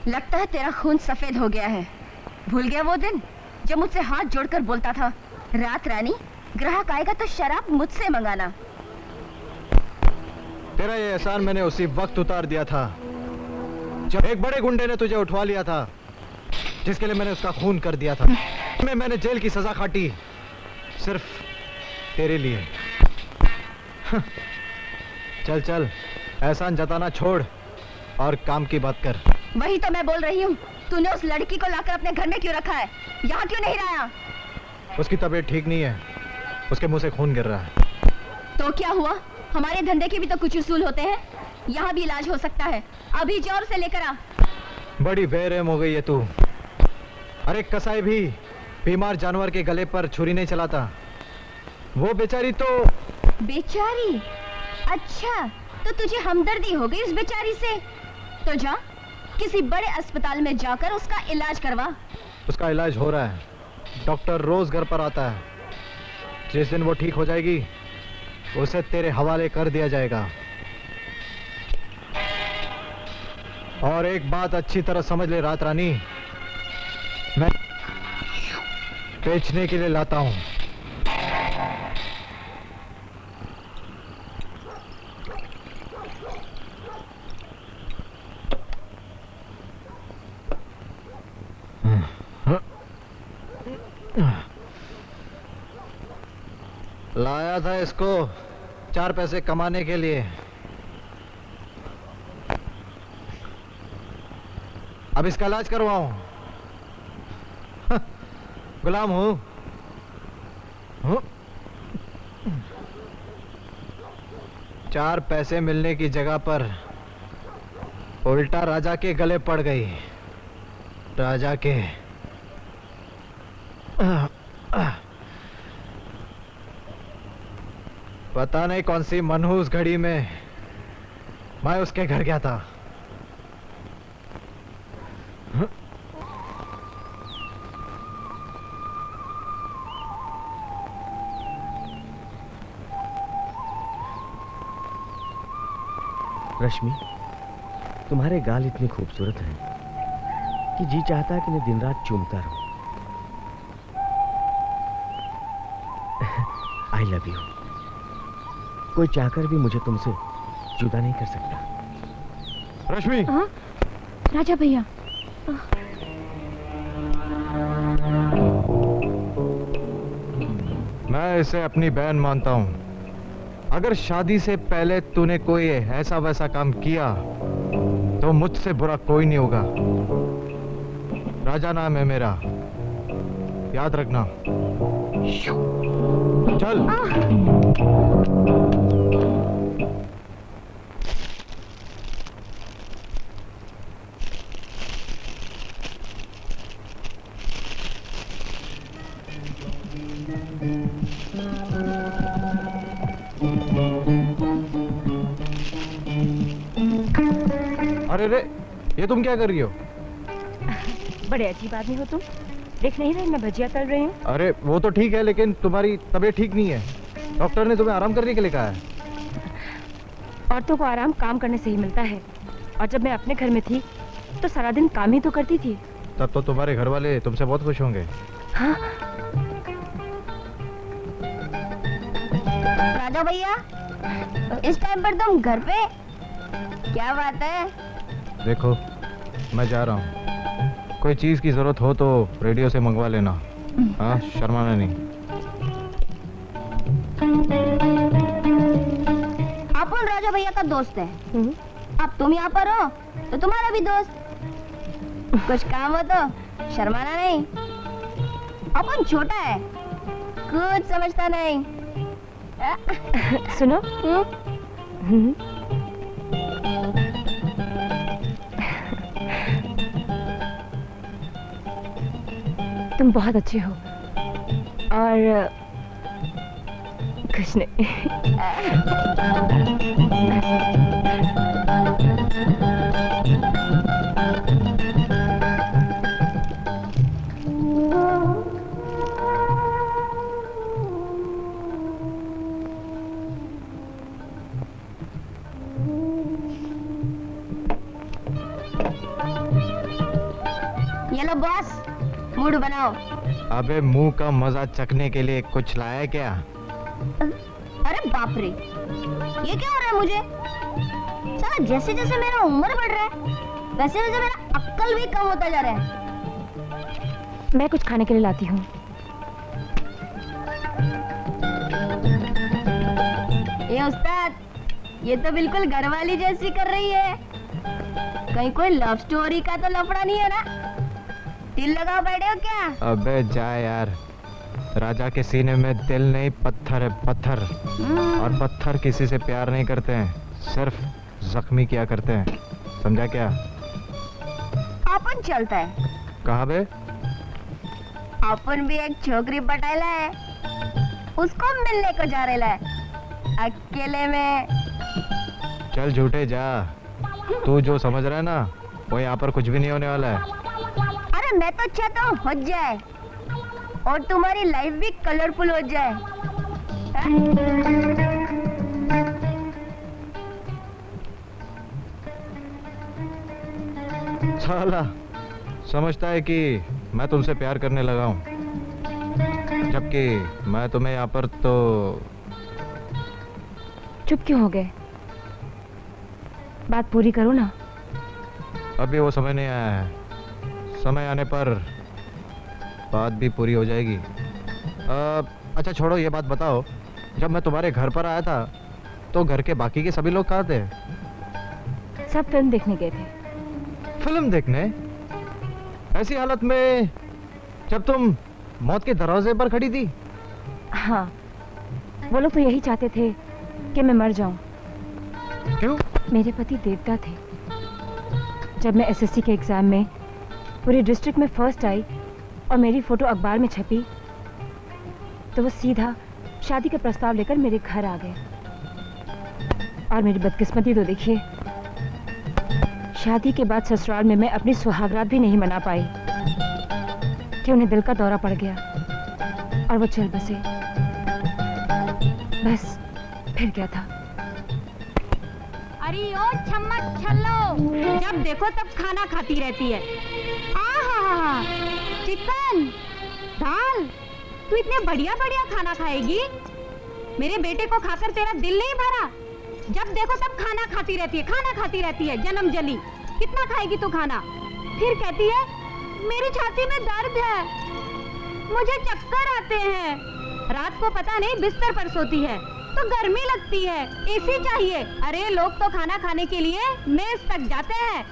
लगता है तेरा खून सफेद हो गया है। भूल गया वो दिन जब मुझसे हाथ जोड़कर बोलता था, रात रानी ग्राहक आएगा तो शराब मुझसे मंगाना। तेरा ये एहसान मैंने उसी वक्त उतार दिया था जब एक बड़े गुंडे ने तुझे उठवा लिया था, जिसके लिए मैंने उसका खून कर दिया था। मैंने जेल की सजा काटी सिर्फ तेरे लिए। चल चल, एहसान जताना छोड़ और काम की बात कर। वही तो मैं बोल रही हूँ, तूने उस लड़की को लाकर अपने घर में क्यों रखा है? यहाँ क्यों नहीं लाया? उसकी तबीयत ठीक नहीं है, उसके मुंह से खून गिर रहा है। तो क्या हुआ? हमारे धंधे के भी तो कुछ उसूल होते हैं, यहाँ भी इलाज हो सकता है। अभी जोर से लेकर आ। बड़ी बेरहम हो गई है तू। अरे कसाई भी बीमार जानवर के गले पर छुरी नहीं चलाता। वो बेचारी तो बेचारी? अच्छा, तो तुझे हमदर्दी हो गई उस बेचारी से? तो जा किसी बड़े अस्पताल में जाकर उसका इलाज करवा। उसका इलाज हो रहा है, डॉक्टर रोज घर पर आता है। जिस दिन वो ठीक हो जाएगी उसे तेरे हवाले कर दिया जाएगा। और एक बात अच्छी तरह समझ ले रात रानी, मैं बेचने के लिए लाता हूं। लाया था इसको 4 पैसे कमाने के लिए। अब इसका इलाज करवाऊं? गुलाम हूं। 4 पैसे मिलने की जगह पर उल्टा राजा के गले पड़ गई। राजा के पता नहीं कौन सी मनहूस घड़ी में मैं उसके घर गया था। रश्मि, तुम्हारे गाल इतने खूबसूरत हैं कि जी चाहता है कि मैं दिन रात चूमता रहूं। I love you. कोई चाहकर भी मुझे तुमसे जुदा नहीं कर सकता। रश्मि! राजा भैया, मैं इसे अपनी बहन मानता हूँ। अगर शादी से पहले तूने कोई ऐसा वैसा काम किया तो मुझसे बुरा कोई नहीं होगा। राजा नाम है मेरा, याद रखना। चल। अरे रे, ये तुम क्या कर रही हो? बड़े अजीब आदमी हो तुम। देख नहीं रहे मैं भजिया तल रही हूँ। अरे वो तो ठीक है, लेकिन तुम्हारी तबीयत ठीक नहीं है। डॉक्टर ने तुम्हें आराम करने के लिए कहा है। औरतों को आराम काम करने से ही मिलता है, और जब मैं अपने घर में थी तो सारा दिन काम ही तो करती थी। तब तो तुम्हारे घर वाले तुमसे बहुत खुश होंगे। हाँ? राजा भैया, इस टाइम पर तुम घर पे? क्या बात है? देखो, मैं जा रहा हूँ। कोई चीज की जरूरत हो तो रेडियो से मंगवा लेना। हाँ, शर्माना नहीं। अपन राजा भैया का दोस्त है। अब तुम यहाँ पर हो तो तुम्हारा भी दोस्त। कुछ काम हो तो शर्माना नहीं। अपन छोटा है, कुछ समझता नहीं। सुनो। तुम बहुत अच्छे हो और कुछ नहीं। ये लो बॉस, मूड बनाओ। अबे मुंह का मजा चखने के लिए कुछ लाया क्या? अरे बाप रे, ये क्या हो रहा है मुझे? साला जैसे जैसे मेरा उम्र बढ़ रहा है वैसे वैसे मेरा अक्ल भी कम होता जा रहा है। मैं कुछ खाने के लिए लाती हूँ। ये उस्ताद, ये तो बिल्कुल घरवाली जैसी कर रही है। कहीं कोई लव स्टोरी का तो लफड़ा नहीं है ना? दिल लगाओ बैठे हो क्या? अबे जा यार, राजा के सीने में दिल नहीं पत्थर है, पत्थर। और पत्थर किसी से प्यार नहीं करते हैं, सिर्फ जख्मी किया करते हैं। समझा क्या? अपन चलता है। कहाँ बे? अपन भी एक छोकरी पटाइला है, उसको मिलने को जा रहा है अकेले में। चल झूठे जा, तू जो समझ रहा है ना वो यहाँ पर कुछ भी नहीं होने वाला है। अरे मैं तो चाहता हूँ हो जाए और तुम्हारी लाइफ भी कलरफुल हो जाए। साला समझता है कि मैं तुमसे प्यार करने लगा हूँ, जबकि मैं तुम्हें यहाँ पर तो। चुप क्यों हो गए? बात पूरी करो ना। अभी वो समय नहीं आया है, समय आने पर बात भी पूरी हो जाएगी। अच्छा छोड़ो, ये बात बताओ, जब मैं तुम्हारे घर पर आया था तो घर के बाकी के सभी लोग कहाँ थे? सब फिल्म देखने गए थे। फिल्म देखने? ऐसी हालत में जब तुम मौत के दरवाजे पर खड़ी थी? हाँ, वो लोग तो यही चाहते थे कि मैं मर जाऊं। क्यों? मेरे पति देवता थे। जब मैं एसएससी के एग्जाम में पूरे डिस्ट्रिक्ट में फर्स्ट आई और मेरी फोटो अखबार में छपी तो वो सीधा शादी का प्रस्ताव लेकर मेरे घर आ गए। और मेरी बदकिस्मती तो देखिए, शादी के बाद ससुराल में मैं अपनी सुहागरात भी नहीं मना पाई कि उन्हें दिल का दौरा पड़ गया और वो चल बसे। बस फिर क्या था। अरे ओ छम्मच छल्लो, जब देखो तब खाना खाती रहती है। आहा, चिकन, दाल, तू इतने बढ़िया बढ़िया खाना खाएगी? मेरे बेटे को खाकर तेरा दिल नहीं भरा? जब देखो तब खाना खाती रहती है, खाना खाती रहती है, जन्म जली। कितना खाएगी तू खाना? फिर कहती है मेरी छाती में दर्द है, मुझे चक्कर आते हैं। रात को पता नहीं बिस्तर पर सोती है तो गर्मी लगती है, एसी चाहिए। अरे लोग तो खाना खाने के लिए मेज तक जाते हैं,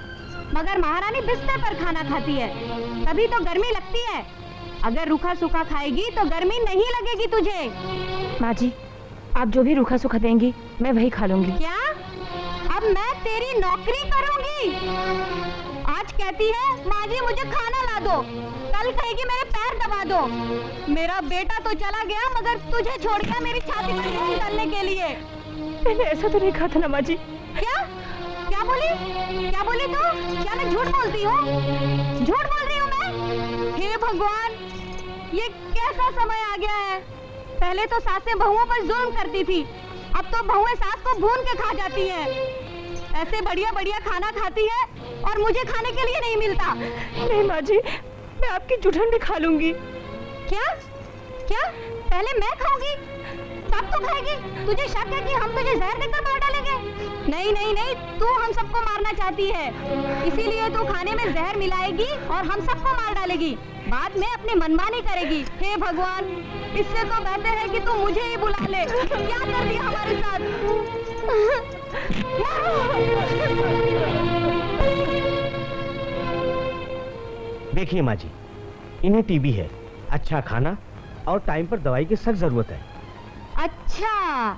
मगर महारानी बिस्तर पर खाना खाती है, तभी तो गर्मी लगती है। अगर रूखा सूखा खाएगी तो गर्मी नहीं लगेगी तुझे। माँ जी, आप जो भी रूखा सूखा देंगी मैं वही खा लूंगी। क्या? अब मैं तेरी नौकरी करूंगी? आज कहती है माँ जी मुझे खाना ला दो, कल कहेगी मेरे पैर दबा दो। मेरा बेटा तो चला गया मगर तुझे छोड़ गया मेरी छाती पर खून डालने के लिए। मैंने ऐसा तो नहीं कहा था ना माँ जी। क्या? क्या बोली? क्या बोली तू? क्या मैं झूठ बोलती हूँ? झूठ बोल रही हूँ मैं? हे भगवान, ये कैसा समय आ गया है। पहले तो सासें बहुओं पर जुल्म करती थी, अब तो बहुएं सास को भून के खा जाती है। ऐसे बढ़िया बढ़िया खाना खाती है और मुझे खाने के लिए नहीं मिलता। नहीं माँ जी, मैं आपकी जुठन भी खा लूंगी। क्या? क्या? पहले मैं खाऊंगी तब तो खाएगी? तुझे शक है कि हम तुझे जहर देकर मार डालेंगे? नहीं नहीं नहीं, तू हम सबको मारना चाहती है, इसीलिए तू खाने में जहर मिलाएगी और हम सबको मार डालेगी, बाद में अपनी मनमानी करेगी। हे भगवान, इससे तो बेहतर है कि तू मुझे ही बुला ले। क्या कर दिया हमारे साथ? देखिए माँ जी, इन्हें टीबी है, अच्छा खाना और टाइम पर दवाई की सख्त जरूरत है। अच्छा,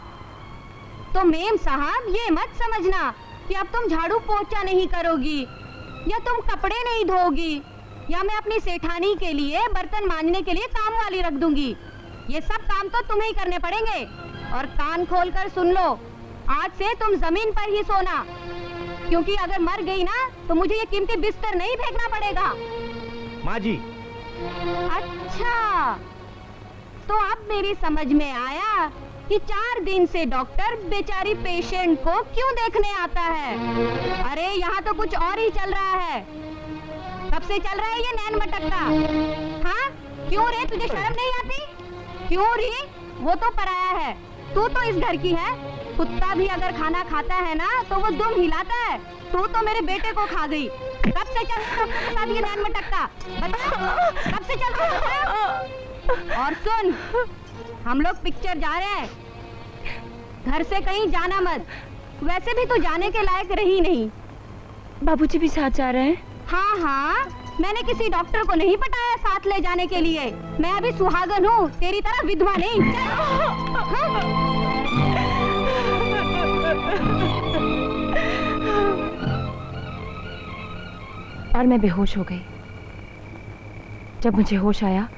तो मेम साहब ये मत समझना कि अब तुम झाड़ू पोंछा नहीं करोगी या तुम कपड़े नहीं धोगी या मैं अपनी सेठानी के लिए बर्तन मांजने के लिए काम वाली रख दूंगी। ये सब काम तो तुम्हें ही करने पड़ेंगे। और कान खोलकर सुन लो, आज से तुम जमीन पर ही सोना, क्योंकि अगर मर गई ना तो मुझे ये कीमती बिस्तर नहीं फेंकना पड़ेगा। माँ जी। अच्छा, तो अब मेरी समझ में आया कि 4 दिन से डॉक्टर बेचारी पेशेंट को क्यों देखने आता है। अरे यहाँ तो कुछ और ही चल रहा है। कब से चल रहा है ये नैन मटकता? हाँ, क्यों रे, तुझे शर्म नहीं आती? क्यों री? वो तो पराया है, तू तो इस घर की है। कुत्ता भी अगर खाना खाता है ना तो वो दुम हिलाता है, तू तो मेरे बेटे को खा गई। कब से चल रहा है डॉक्टर के साथ ये नैन मटकता? बता, कब से चल रहा है? और सुन, हम लोग पिक्चर जा रहे हैं, घर से कहीं जाना मत। वैसे भी तू जाने के लायक रही नहीं। बाबूजी भी साथ जा रहे हैं? हाँ हाँ, मैंने किसी डॉक्टर को नहीं पटाया साथ ले जाने के लिए। मैं अभी सुहागन हूँ, तेरी तरह विधवा नहीं। और मैं बेहोश हो गई। जब मुझे होश आया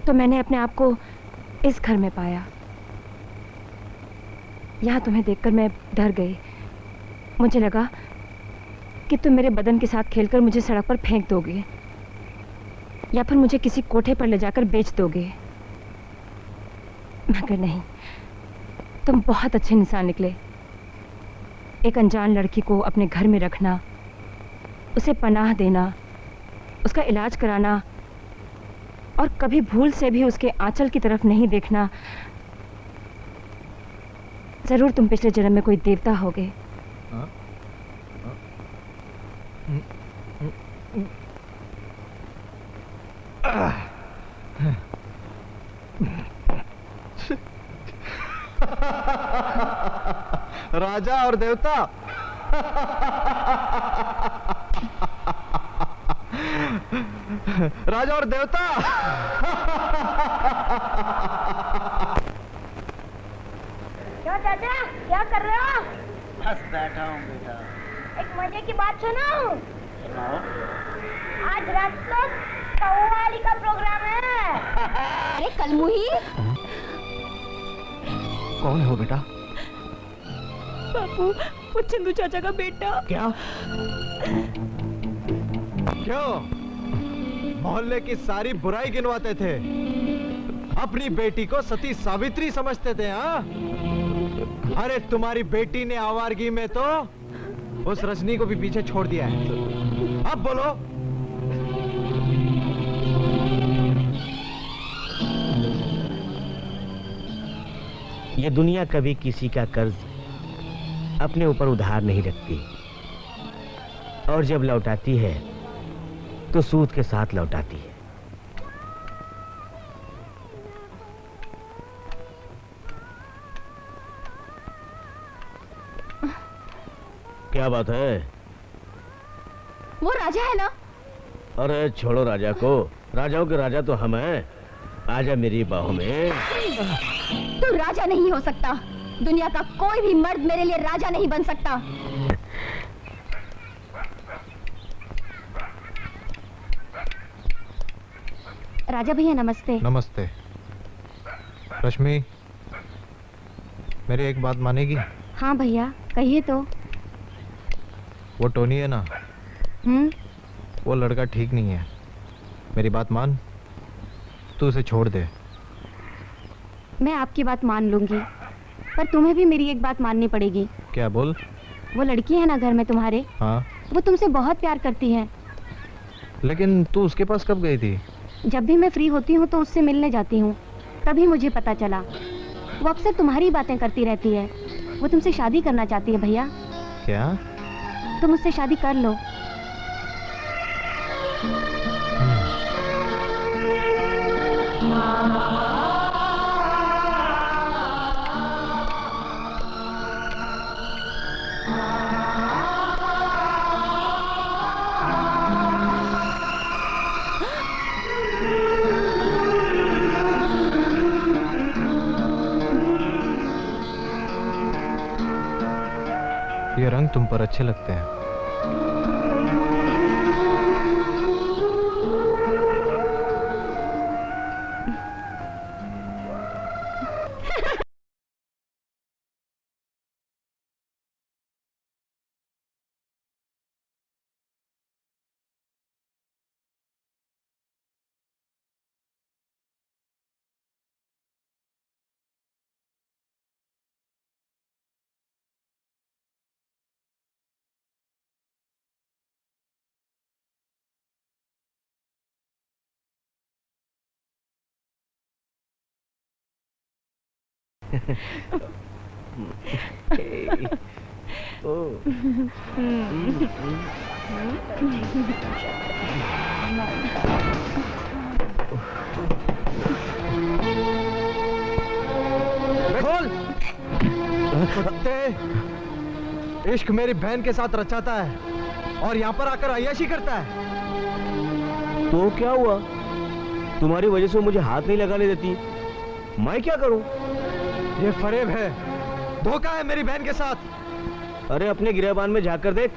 तो मैंने अपने आप को इस घर में पाया। यहाँ तुम्हें देखकर मैं डर गई। मुझे लगा कि तुम मेरे बदन के साथ खेलकर मुझे सड़क पर फेंक दोगे या फिर मुझे किसी कोठे पर ले जाकर बेच दोगे, मगर नहीं, तुम बहुत अच्छे इंसान निकले। एक अनजान लड़की को अपने घर में रखना, उसे पनाह देना, उसका इलाज कराना और कभी भूल से भी उसके आंचल की तरफ नहीं देखना। जरूर तुम पिछले जन्म में कोई देवता होगे। राजा और देवता। राजा और देवता। क्यों चाचा, क्या कर रहे हो? बस बैठा हूँ बेटा। एक मजे की बात सुनाऊं? सुनाओ। आज रात को कव्वाली का प्रोग्राम है। अरे कलमुही, कौन हो बेटा? बापू, वो चंदू चाचा का बेटा। क्या? क्यों? मोहल्ले की सारी बुराई गिनवाते थे, अपनी बेटी को सती सावित्री समझते थे। हाँ, अरे तुम्हारी बेटी ने आवारगी में तो उस रजनी को भी पीछे छोड़ दिया है। अब बोलो। ये दुनिया कभी किसी का कर्ज अपने ऊपर उधार नहीं रखती, और जब लौटाती है तो सूद के साथ लौटाती है। क्या बात है? वो राजा है ना? अरे छोड़ो राजा को, राजाओं के राजा तो हम हैं। आजा मेरी बाहों में। तू राजा नहीं हो सकता। दुनिया का कोई भी मर्द मेरे लिए राजा नहीं बन सकता। राजा भैया नमस्ते। नमस्ते। रश्मि, मेरी एक बात मानेगी? हाँ भैया कहिए तो। वो टोनी है ना, वो लड़का ठीक नहीं है। मेरी बात मान, तू उसे छोड़ दे। मैं आपकी बात मान लूंगी, पर तुम्हें भी मेरी एक बात माननी पड़ेगी। क्या? बोल। वो लड़की है ना घर में तुम्हारे, हाँ। वो तुमसे बहुत प्यार करती है। लेकिन तू उसके पास कब गई थी? जब भी मैं फ्री होती हूँ तो उससे मिलने जाती हूँ, तभी मुझे पता चला। वो अक्सर तुम्हारी बातें करती रहती है। वो तुमसे शादी करना चाहती है भैया। क्या? तुम उससे शादी कर लो। ये रंग तुम पर अच्छे लगते हैं। खोल। इश्क मेरी बहन के साथ रचाता है और यहाँ पर आकर अय्याशी करता है। तो क्या हुआ? तुम्हारी वजह से मुझे हाथ नहीं लगाने देती, मैं क्या करूं? ये फरेब है, धोखा है मेरी बहन के साथ। अरे अपने गिरहबान में जाकर देख,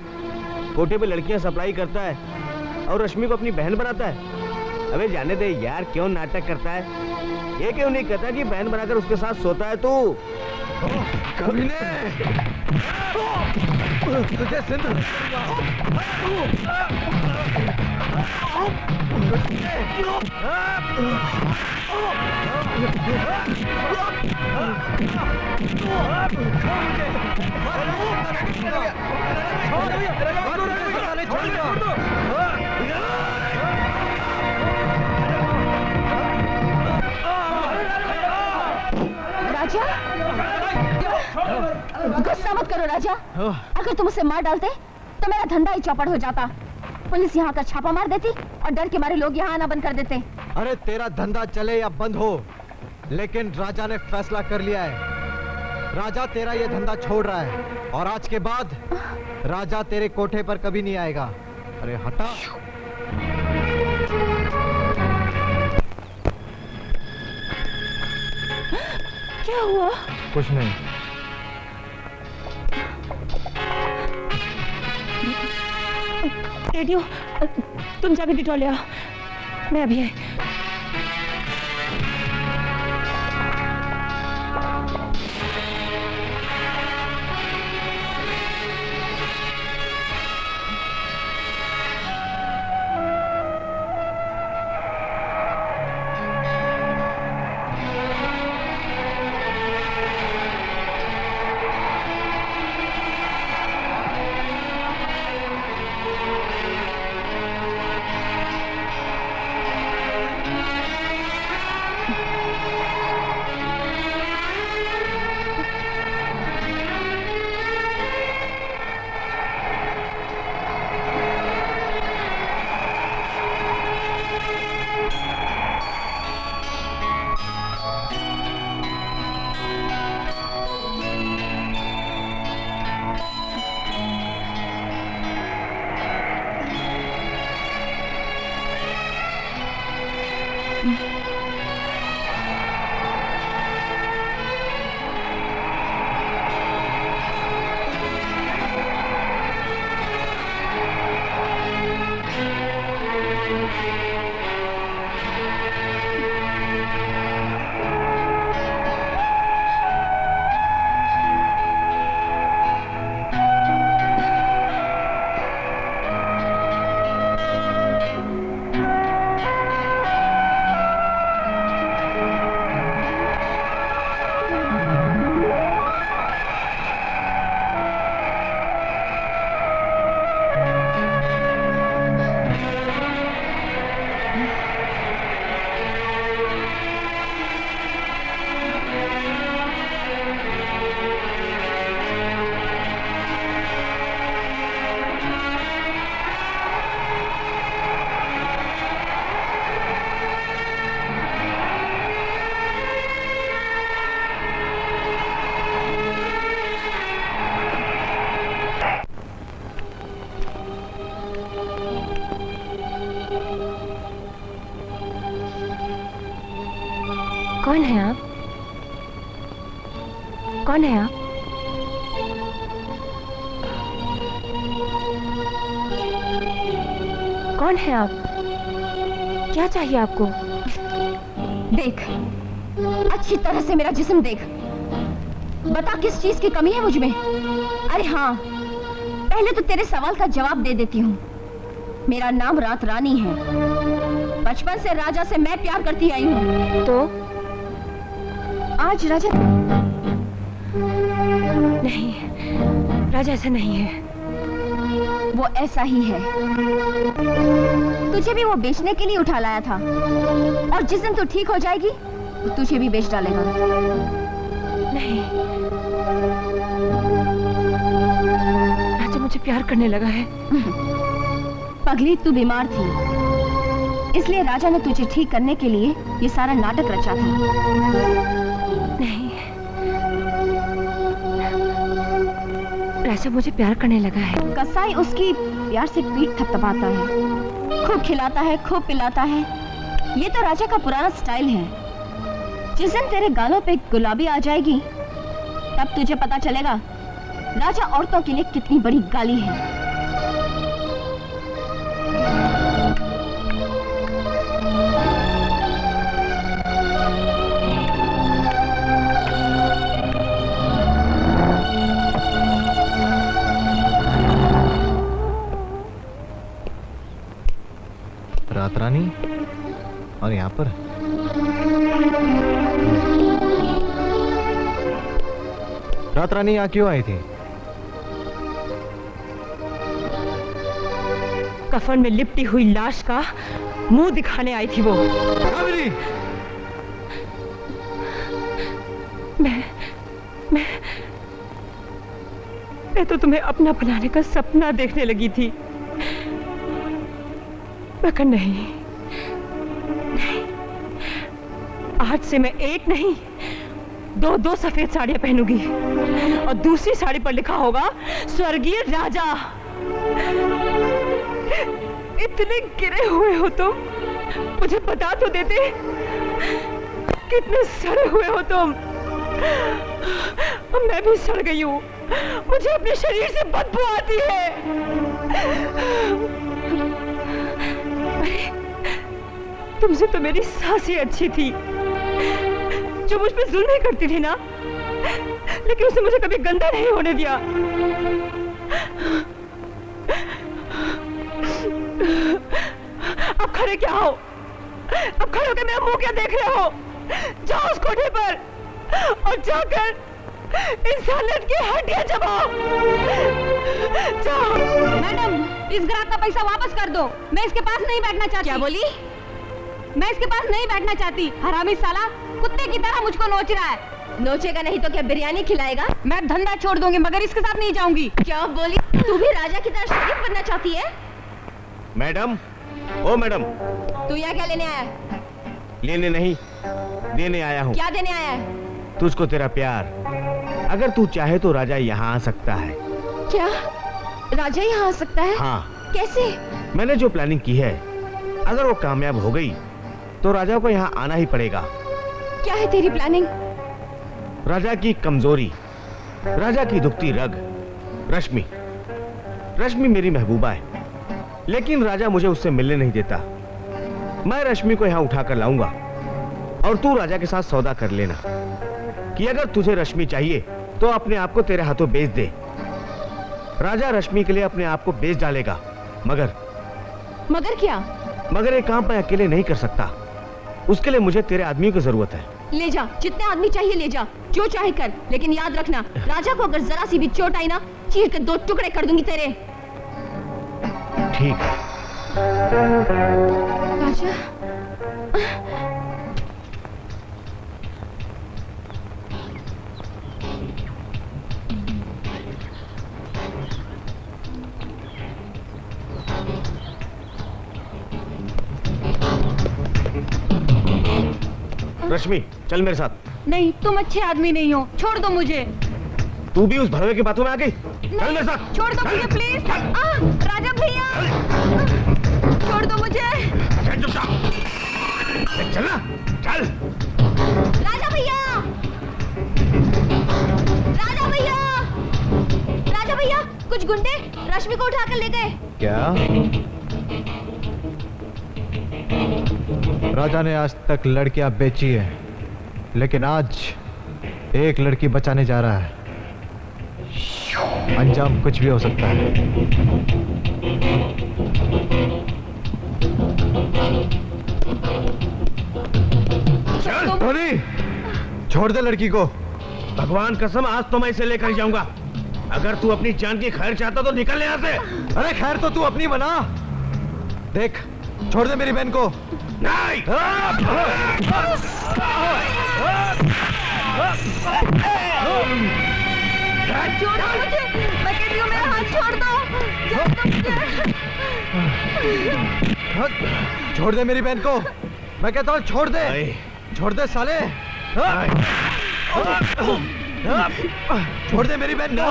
कोठे पे लड़कियां सप्लाई करता है और रश्मि को अपनी बहन बनाता है। अबे जाने दे यार, क्यों नाटक करता है? ये क्यों नहीं कहता कि बहन बनाकर उसके साथ सोता है तू? कमीने! तुझे जिंदा राजा, गुस्सा मत करो राजा। अगर तुम उसे मार डालते तो मेरा धंधा ही चौपट हो जाता। पुलिस यहाँ का छापा मार देती और डर के मारे लोग यहाँ आना बंद कर देते। अरे तेरा धंधा चले या बंद हो, लेकिन राजा ने फैसला कर लिया है। राजा तेरा ये धंधा छोड़ रहा है और आज के बाद राजा तेरे कोठे पर कभी नहीं आएगा। अरे हटा। क्या हुआ? कुछ नहीं। रेडियो, तुम जाके डिटॉल ले आओ, मैं अभी आई। कौन है आप? कौन है आप? कौन है आप? क्या चाहिए आपको? देख, अच्छी तरह से मेरा जिस्म देख। बता किस चीज की कमी है मुझ में? अरे हाँ, पहले तो तेरे सवाल का जवाब दे देती हूँ। मेरा नाम रात रानी है। बचपन से राजा से मैं प्यार करती आई हूँ। तो आज राजा नहीं, राजा ऐसा नहीं है। वो ऐसा ही है। तुझे भी वो बेचने के लिए उठा लाया था, और जिस दिन तू ठीक हो जाएगी तो तुझे भी बेच डालेगा। नहीं, राजा मुझे प्यार करने लगा है। पगली, तू बीमार थी, इसलिए राजा ने तुझे ठीक करने के लिए ये सारा नाटक रचा था। नहीं, राजा मुझे प्यार करने लगा है। कसाई उसकी प्यार से पीठ थपथपाता है, खूब खिलाता है, खूब पिलाता है। ये तो राजा का पुराना स्टाइल है। जिस दिन तेरे गालों पे गुलाबी आ जाएगी, तब तुझे पता चलेगा राजा औरतों के लिए कितनी बड़ी गाली है। रात रानी, और यहाँ पर रात रानी यहाँ क्यों आई थी? कफन में लिपटी हुई लाश का मुंह दिखाने आई थी वो। कावेरी! मैं तो तुम्हें अपना बनाने का सपना देखने लगी थी। मगर नहीं, आज से मैं एक नहीं, दो सफेद साड़ियां पहनूंगी, और दूसरी साड़ी पर लिखा होगा स्वर्गीय राजा। इतने गिरे हुए हो तुम, मुझे बता तो देते। कितने सड़े हुए हो तुम। मैं भी सड़ गई हूँ, मुझे अपने शरीर से बदबू आती है। तुमसे तो मेरी सास ही अच्छी थी, जो मुझ पे जुल्म करती थी ना, लेकिन उसने मुझे कभी गंदा नहीं होने दिया। अब खड़े क्या हो? अब खड़े होकर मेरा मुंह क्या देख रहे हो? जाओ उस कोठे पर और जाकर इंसानियत की हड्डियां चबाओ। जाओ। मैडम, इस ग्राहक का पैसा वापस कर दो। मैं इसके पास नहीं बैठना चाहती। क्या बोली? मैं इसके पास नहीं बैठना चाहती। हरामी साला कुत्ते की तरह मुझको नोच रहा है। नोचेगा नहीं तो क्या बिरयानी खिलाएगा? मैं धंधा छोड़ दूंगी, मगर इसके साथ नहीं जाऊंगी। क्या बोली? तू भी राजा की तरह शरीफ बनना चाहती है? मैडम, ओ मैडम, तू यहाँ क्या लेने आया? लेने नहीं, देने आया हूँ। क्या देने आया है? तुझको तेरा प्यार। अगर तू चाहे तो राजा यहाँ आ सकता है। क्या राजा यहाँ आ सकता है? हाँ। कैसे? मैंने जो प्लानिंग की है, अगर वो कामयाब हो गई तो राजा को यहाँ आना ही पड़ेगा। क्या है तेरी प्लानिंग? राजा की कमजोरी, राजा की दुखती रग, रश्मि। रश्मि मेरी महबूबा है, लेकिन राजा मुझे उससे मिलने नहीं देता। मैं रश्मि को यहाँ उठाकर लाऊंगा और तू राजा के साथ सौदा कर लेना कि अगर तुझे रश्मि चाहिए तो अपने आप को तेरे हाथों बेच दे। राजा रश्मि के लिए अपने आप को बेच डालेगा, मगर क्या? मगर एक काम मैं अकेले नहीं कर सकता। उसके लिए मुझे तेरे आदमियों की जरूरत है। ले जा, जितने आदमी चाहिए ले जा, जो चाहे कर, लेकिन याद रखना राजा को अगर जरा सी भी चोट आई ना, चीर के 2 टुकड़े कर दूंगी तेरे। ठीक है। राजा, रश्मि चल मेरे साथ। नहीं, तुम अच्छे आदमी नहीं हो, छोड़ दो मुझे। तू भी उस भड़वे की बातों में आ गई? चल मेरे साथ। छोड़ दो मुझे प्लीज। राजा भैया, छोड़ दो मुझे। चल ना, चल। राजा भैया, राजा भैया, राजा भैया, कुछ गुंडे रश्मि को उठाकर ले गए। क्या? राजा ने आज तक लड़कियां बेची है, लेकिन आज एक लड़की बचाने जा रहा है। अंजाम कुछ भी हो सकता है। टोनी, छोड़ दे लड़की को। भगवान कसम, आज तो मैं इसे लेकर जाऊंगा। अगर तू अपनी जान की खैर चाहता तो निकल यहाँ से। अरे खैर तो तू अपनी बना। देख, छोड़ दे मेरी बहन को। नहीं। छोड़ दो मुझे, मैं कहती हूँ मेरा हाथ छोड़ दो। छोड़ दे मेरी बहन को, मैं कहता हूँ छोड़ दे। छोड़ दे साले। छोड़ दे मेरी बहन को।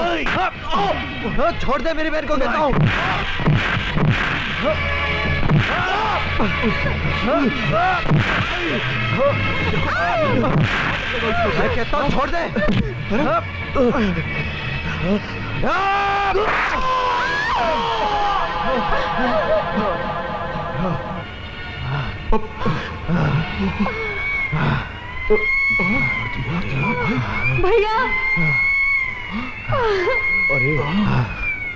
छोड़ दे मेरी बहन को कहता हूँ। मैं कहता हूँ छोड़ दे। भैया, अरे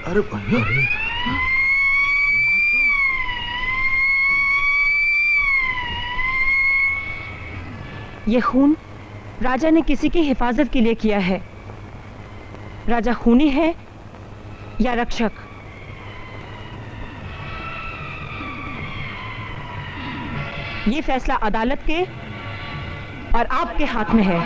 अरे भैया, ये खून राजा ने किसी की हिफाजत के लिए किया है। राजा खूनी है या रक्षक? ये फैसला अदालत के और आपके हाथ में है।